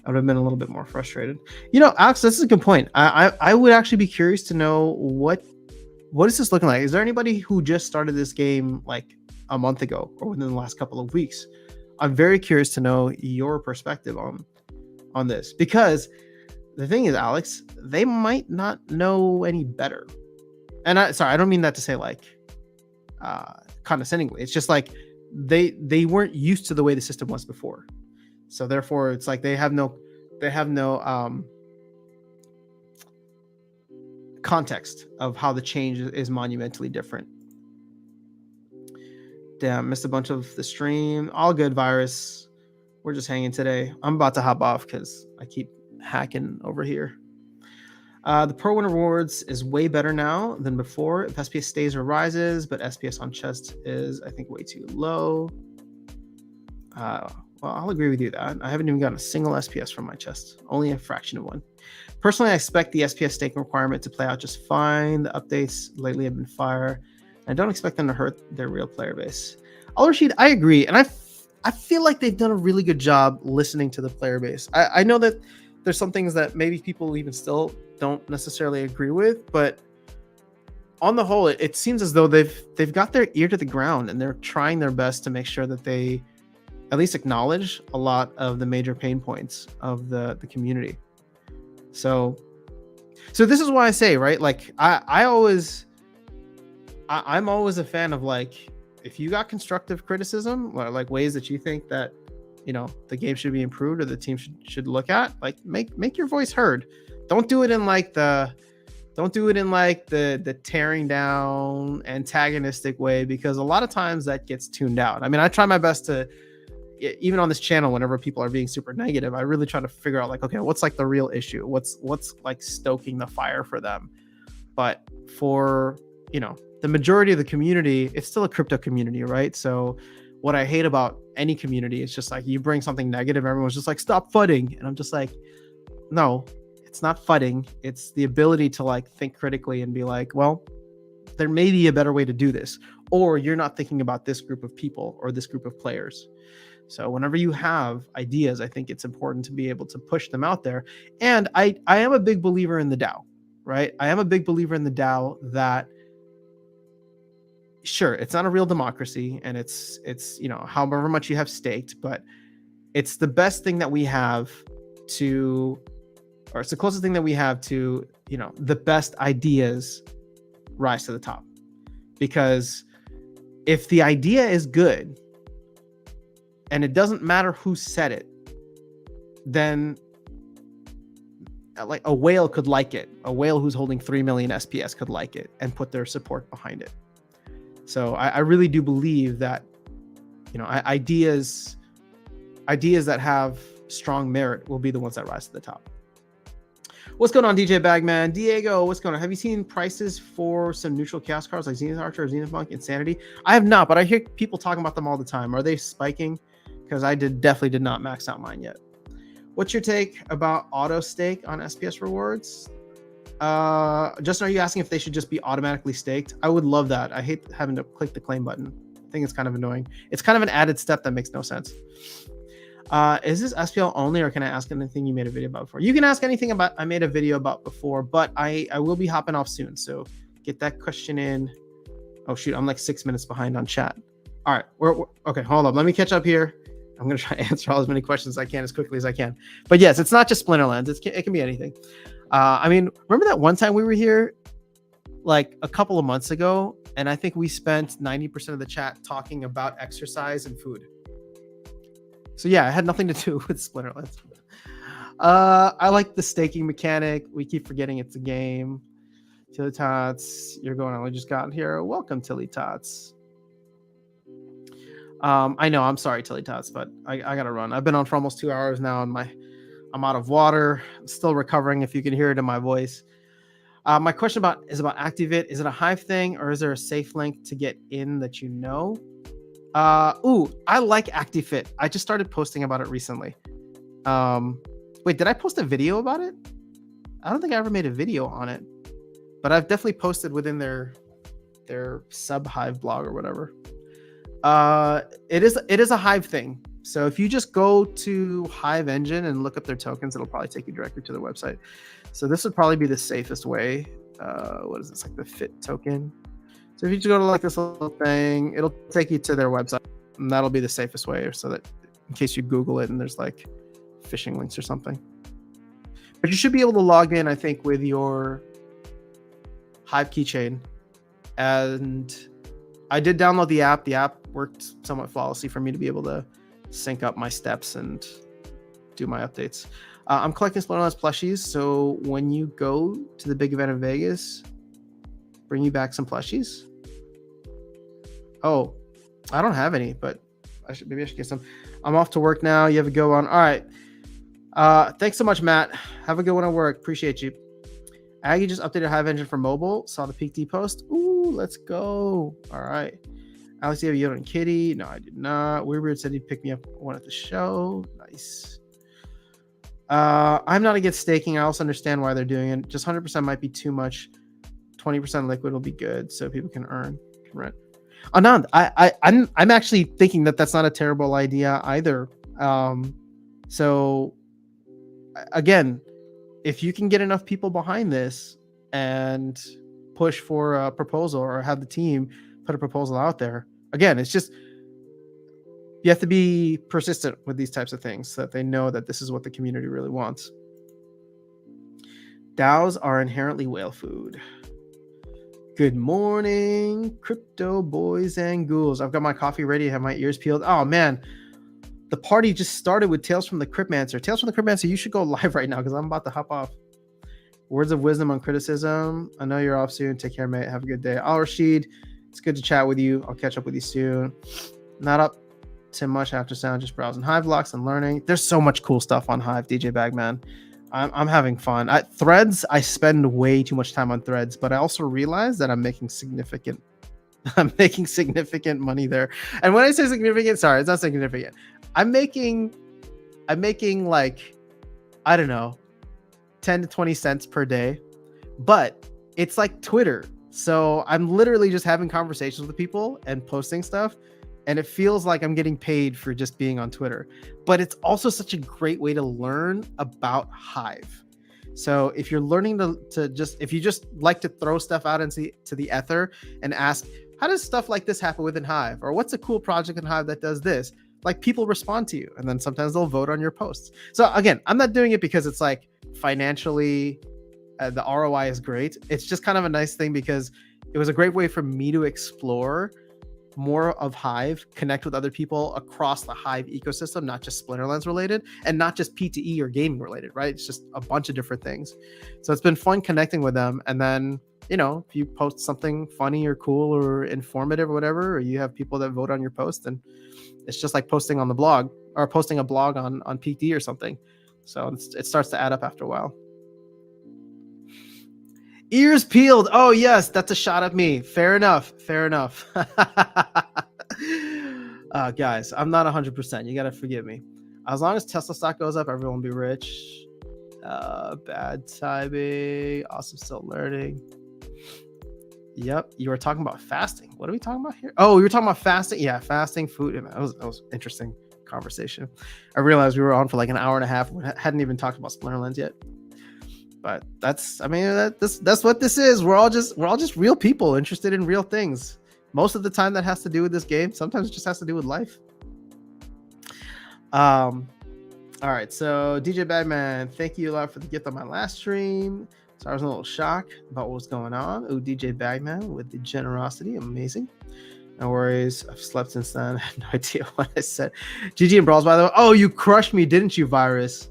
I would have been a little bit more frustrated. You know, Alex, this is a good point. I would actually be curious to know what is this looking like? Is there anybody who just started this game like a month ago or within the last couple of weeks? I'm very curious to know your perspective on this, because the thing is, Alex, they might not know any better. And I don't mean that to say like condescendingly. It's just like they weren't used to the way the system was before. So therefore it's like they have no context of how the change is monumentally different. Damn, missed a bunch of the stream. All good, Virus. We're just hanging today. I'm about to hop off because I keep hacking over here. The Pro Winner Rewards is way better now than before. If SPS stays or rises, but SPS on chest is, I think, way too low. Well, I'll agree with you that I haven't even gotten a single SPS from my chest. Only a fraction of one. Personally, I expect the SPS staking requirement to play out just fine. The updates lately have been fire. I don't expect them to hurt their real player base. Al-Rashid, I agree. And I feel like they've done a really good job listening to the player base. I know that there's some things that maybe people even still don't necessarily agree with, but on the whole, it seems as though they've got their ear to the ground and they're trying their best to make sure that they at least acknowledge a lot of the major pain points of the community. So this is why I say, right? Like I'm always a fan of like, if you got constructive criticism or like ways that you think that, you know, the game should be improved or the team should look at, like make your voice heard. Don't do it in like the tearing down antagonistic way, because a lot of times that gets tuned out. I mean, I try my best to, even on this channel, whenever people are being super negative, I really try to figure out like, okay, what's like the real issue? What's like stoking the fire for them? But for, you know, the majority of the community, it's still a crypto community, right? So what I hate about any community is just like, you bring something negative, everyone's just like, stop fudding. And I'm just like, no, it's not fudding. It's the ability to like think critically and be like, well, there may be a better way to do this, or you're not thinking about this group of people or this group of players. So whenever you have ideas, I think it's important to be able to push them out there. And I am a big believer in the DAO, right? I am a big believer in the DAO that, sure, it's not a real democracy and it's, you know, however much you have staked, but it's the best thing that we have to, or it's the closest thing that we have to, you know, the best ideas rise to the top. Because if the idea is good and it doesn't matter who said it, then like a whale could like it. A whale who's holding 3 million SPS could like it and put their support behind it. So I really do believe that, you know, ideas that have strong merit will be the ones that rise to the top. What's going on, DJ Bagman? Diego, what's going on? Have you seen prices for some neutral chaos cards like Zenith Archer or Zenith Monk, Insanity? I have not, but I hear people talking about them all the time. Are they spiking? Because I definitely did not max out mine yet. What's your take about auto stake on SPS rewards? Justin, are you asking if they should just be automatically staked? I would love that. I hate having to click the claim button. I think it's kind of annoying. It's kind of an added step that makes no sense. Is this SPL only, or can I ask anything you made a video about before? You can ask anything about I made a video about before, but I will be hopping off soon. So get that question in. Oh shoot, I'm like 6 minutes behind on chat. All right, we're okay, hold up. Let me catch up here. I'm going to try to answer all as many questions as I can as quickly as I can. But yes, it's not just Splinterlands. It can be anything. I mean, remember that one time we were here like a couple of months ago And I think we spent 90% of the chat talking about exercise and food. So yeah, it had nothing to do with Splinterlands. I like the staking mechanic. We keep forgetting it's a game. Tilly Tots, you're going on. We just got here. Welcome, Tilly Tots. I know, I'm sorry, Tilly Tots, but I gotta run. I've been on for almost 2 hours now, and I'm out of water. I'm still recovering, if you can hear it in my voice. My question is about Activate. Is it a Hive thing, or is there a safe link to get in that you know? I like ActiveFit. I just started posting about it recently. Wait, did I post a video about it? I don't think I ever made a video on it, but I've definitely posted within their sub Hive blog or whatever. It is a Hive thing. So if you just go to Hive Engine and look up their tokens, it'll probably take you directly to their website. So this would probably be the safest way. What is this, like the fit token? So if you just go to like this little thing, it'll take you to their website, and that'll be the safest way, so that in case you Google it and there's like phishing links or something. But you should be able to log in, I think, with your Hive keychain. And I did download the app. The app worked somewhat flawlessly for me to be able to sync up my steps and do my updates. I'm collecting Splinterlands plushies, so when you go to the big event in Vegas, bring you back some plushies. Oh, I don't have any, but maybe I should get some. I'm off to work now. You have a go on. All right. Thanks so much, Matt. Have a good one at work. Appreciate you. Aggie just updated Hive Engine for mobile. Saw the Peak D post. Ooh, let's go. All right. Alex, you have Yoda and Kitty. No, I did not. Weird said he'd pick me up one at the show. Nice. I'm not against staking. I also understand why they're doing it. Just 100% might be too much. 20% liquid will be good, so people can rent. Anand, I'm actually thinking that that's not a terrible idea either. So again, if you can get enough people behind this and push for a proposal, or have the team put a proposal out there, again, it's just, you have to be persistent with these types of things so that they know that this is what the community really wants. DAOs are inherently whale food. Good morning, crypto boys and ghouls. I've got my coffee ready. I have my ears peeled. Oh man, the party just started with Tales from the Cryptmancer. Tales from the Cryptmancer, you should go live right now because I'm about to hop off. Words of wisdom on criticism. I know you're off soon. Take care, mate. Have a good day. Al Rashid, it's good to chat with you. I'll catch up with you soon. Not up to much after sound, just browsing Hive blocks and learning. There's so much cool stuff on Hive, DJ Bagman. I'm having fun. Threads, I spend way too much time on Threads, but I also realize that I'm making significant money there. And when I say significant, sorry, it's not significant. I'm making like, I don't know, 10 to 20 cents per day, but it's like Twitter. So I'm literally just having conversations with people and posting stuff, and it feels like I'm getting paid for just being on Twitter. But it's also such a great way to learn about Hive. So if you're learning if you just like to throw stuff out into the ether and ask, how does stuff like this happen within Hive? Or what's a cool project in Hive that does this? Like, people respond to you, and then sometimes they'll vote on your posts. So again, I'm not doing it because it's like financially, the ROI is great. It's just kind of a nice thing because it was a great way for me to explore more of Hive, connect with other people across the Hive ecosystem, not just Splinterlands related and not just PTE or gaming related, right? It's just a bunch of different things. So it's been fun connecting with them. And then, you know, if you post something funny or cool or informative or whatever, or you have people that vote on your post, and it's just like posting on the blog or posting a blog on PTE or something. So it starts to add up after a while. Ears peeled. Oh, yes, that's a shot at me. Fair enough. Guys, I'm not 100%. You got to forgive me. As long as Tesla stock goes up, everyone will be rich. Bad timing. Awesome, still learning. Yep, you were talking about fasting. What are we talking about here? Oh, we were talking about fasting. Yeah, fasting, food. That was interesting conversation. I realized we were on for like an hour and a half. We hadn't even talked about Splinterlands yet. But that's what this is. We're all just real people interested in real things. Most of the time that has to do with this game. Sometimes it just has to do with life. All right, so DJ Bagman, thank you a lot for the gift on my last stream. So I was in a little shock about what was going on. Oh, DJ Bagman with the generosity. Amazing. No worries. I've slept since then. I have no idea what I said. GG and Brawls, by the way. Oh, you crushed me, didn't you, Virus?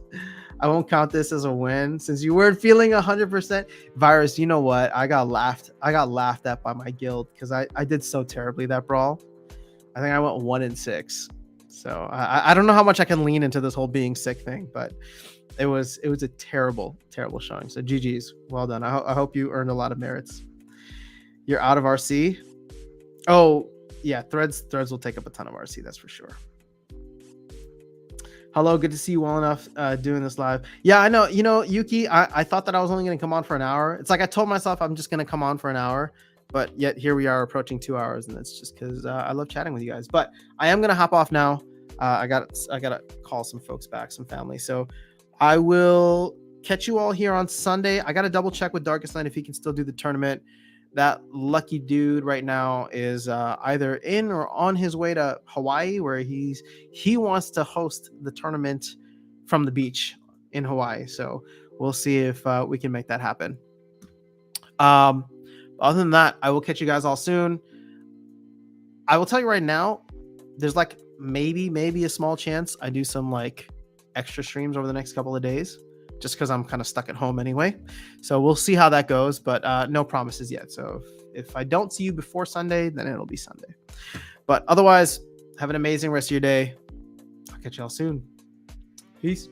I won't count this as a win since you weren't feeling 100%. Virus, you know what? I got laughed at by my guild because I did so terribly that brawl. I think I went 1-6. So I don't know how much I can lean into this whole being sick thing, but it was a terrible showing. So GG's, well done. I hope you earned a lot of merits. You're out of RC. Oh yeah, threads will take up a ton of RC, that's for sure. Hello, good to see you well enough doing this live. Yeah, I know. You know, Yuki, I thought that I was only going to come on for an hour. It's like I told myself I'm just going to come on for an hour, but yet here we are approaching 2 hours, and it's just because I love chatting with you guys. But I am going to hop off now. I got to call some folks back, some family. So I will catch you all here on Sunday. I got to double check with Darkest Night if he can still do the tournament. That lucky dude right now is either in or on his way to Hawaii, where he wants to host the tournament from the beach in Hawaii. So we'll see if we can make that happen. Other than that, I will catch you guys all soon. I will tell you right now, there's like maybe a small chance I do some like extra streams over the next couple of days, just because I'm kind of stuck at home anyway. So we'll see how that goes, but no promises yet. So if I don't see you before Sunday, then it'll be Sunday. But otherwise, have an amazing rest of your day. I'll catch y'all soon. Peace.